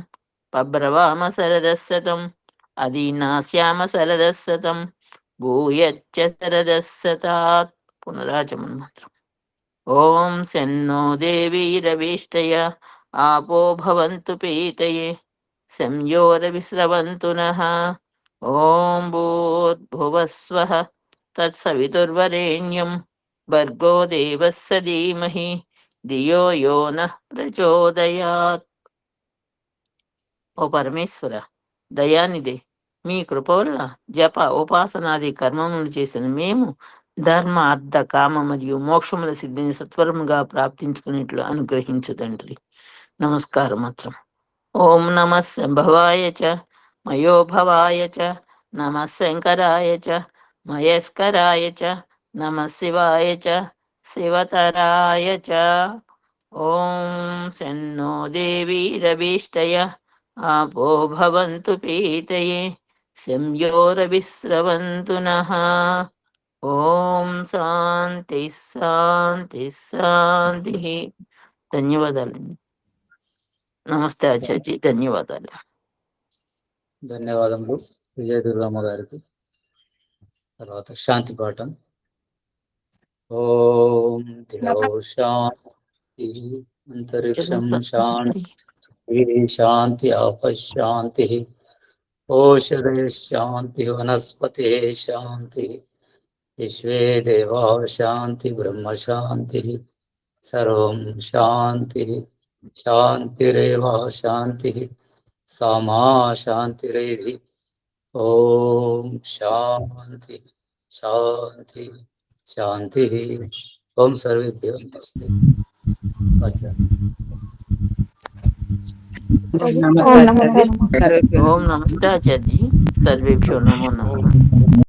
पब्रवाम सरदस्सतं अदीनास्याम सरदस्सतं भूयच्च सरदस्सतात् पुनराचमन् मंत्रम् ॐ सन्नो देवीरवीष्टय आपो भवन्तु पीतये संयोरविस्रवन्तु नः ॐ भूर्भुवस्वः तत्सवितुर्वरेण्यं भर्गो देवस्य धीमहि धियो यो नः ప్రచోదయాత్. ఓ పరమేశ్వర దయానిధి, మీ కృప వల్ల జప ఉపాసనాది కర్మములు చేసిన మేము ధర్మ అర్థ కామ మరియు మోక్షముల సిద్ధిని సత్వరముగా ప్రాప్తించుకునేట్లు అనుగ్రహించు తండ్రి. నమస్కారం మాత్రం. ఓం నమ శంభవాయ చ మయోభవాయ చ నమ శంకరాయ చ మహేశ్వరాయ చ నమ శివాయ చ శివతరాయ చ. ఓం శన్నో దేవీరభీష్టయ आपो भवन्तु पीतये संयोरविस्रवन्तु नः. ఓం శాంతి శాంతి శాంతి. ధన్యవాదాలండి. నమస్తే ఆచార్య, ధన్యవాదాలు. ధన్యవాదములు విజయ దుర్గమ్మ గారికి. తర్వాత శాంతి పాఠం. ఓం దివో శాంతి అంతరిక్షం శాంతి శాంతి ఆపశాంతి ఓషధే శాంతి వనస్పతే శాంతి విశ్వే దేవా శాంతి బ్రహ్మ శాంతి సర్వం శాంతి శాంతిరేవ శాంతి సమా శాంతిరేధి. ఓం శాంతి శాంతి శాంతి. ఓం సర్వేభ్యో నమస్తే. నమస్తే ఆచార్య. ఓం నమస్తే ఆచార్య. సర్వేభ్యో నమో నమః.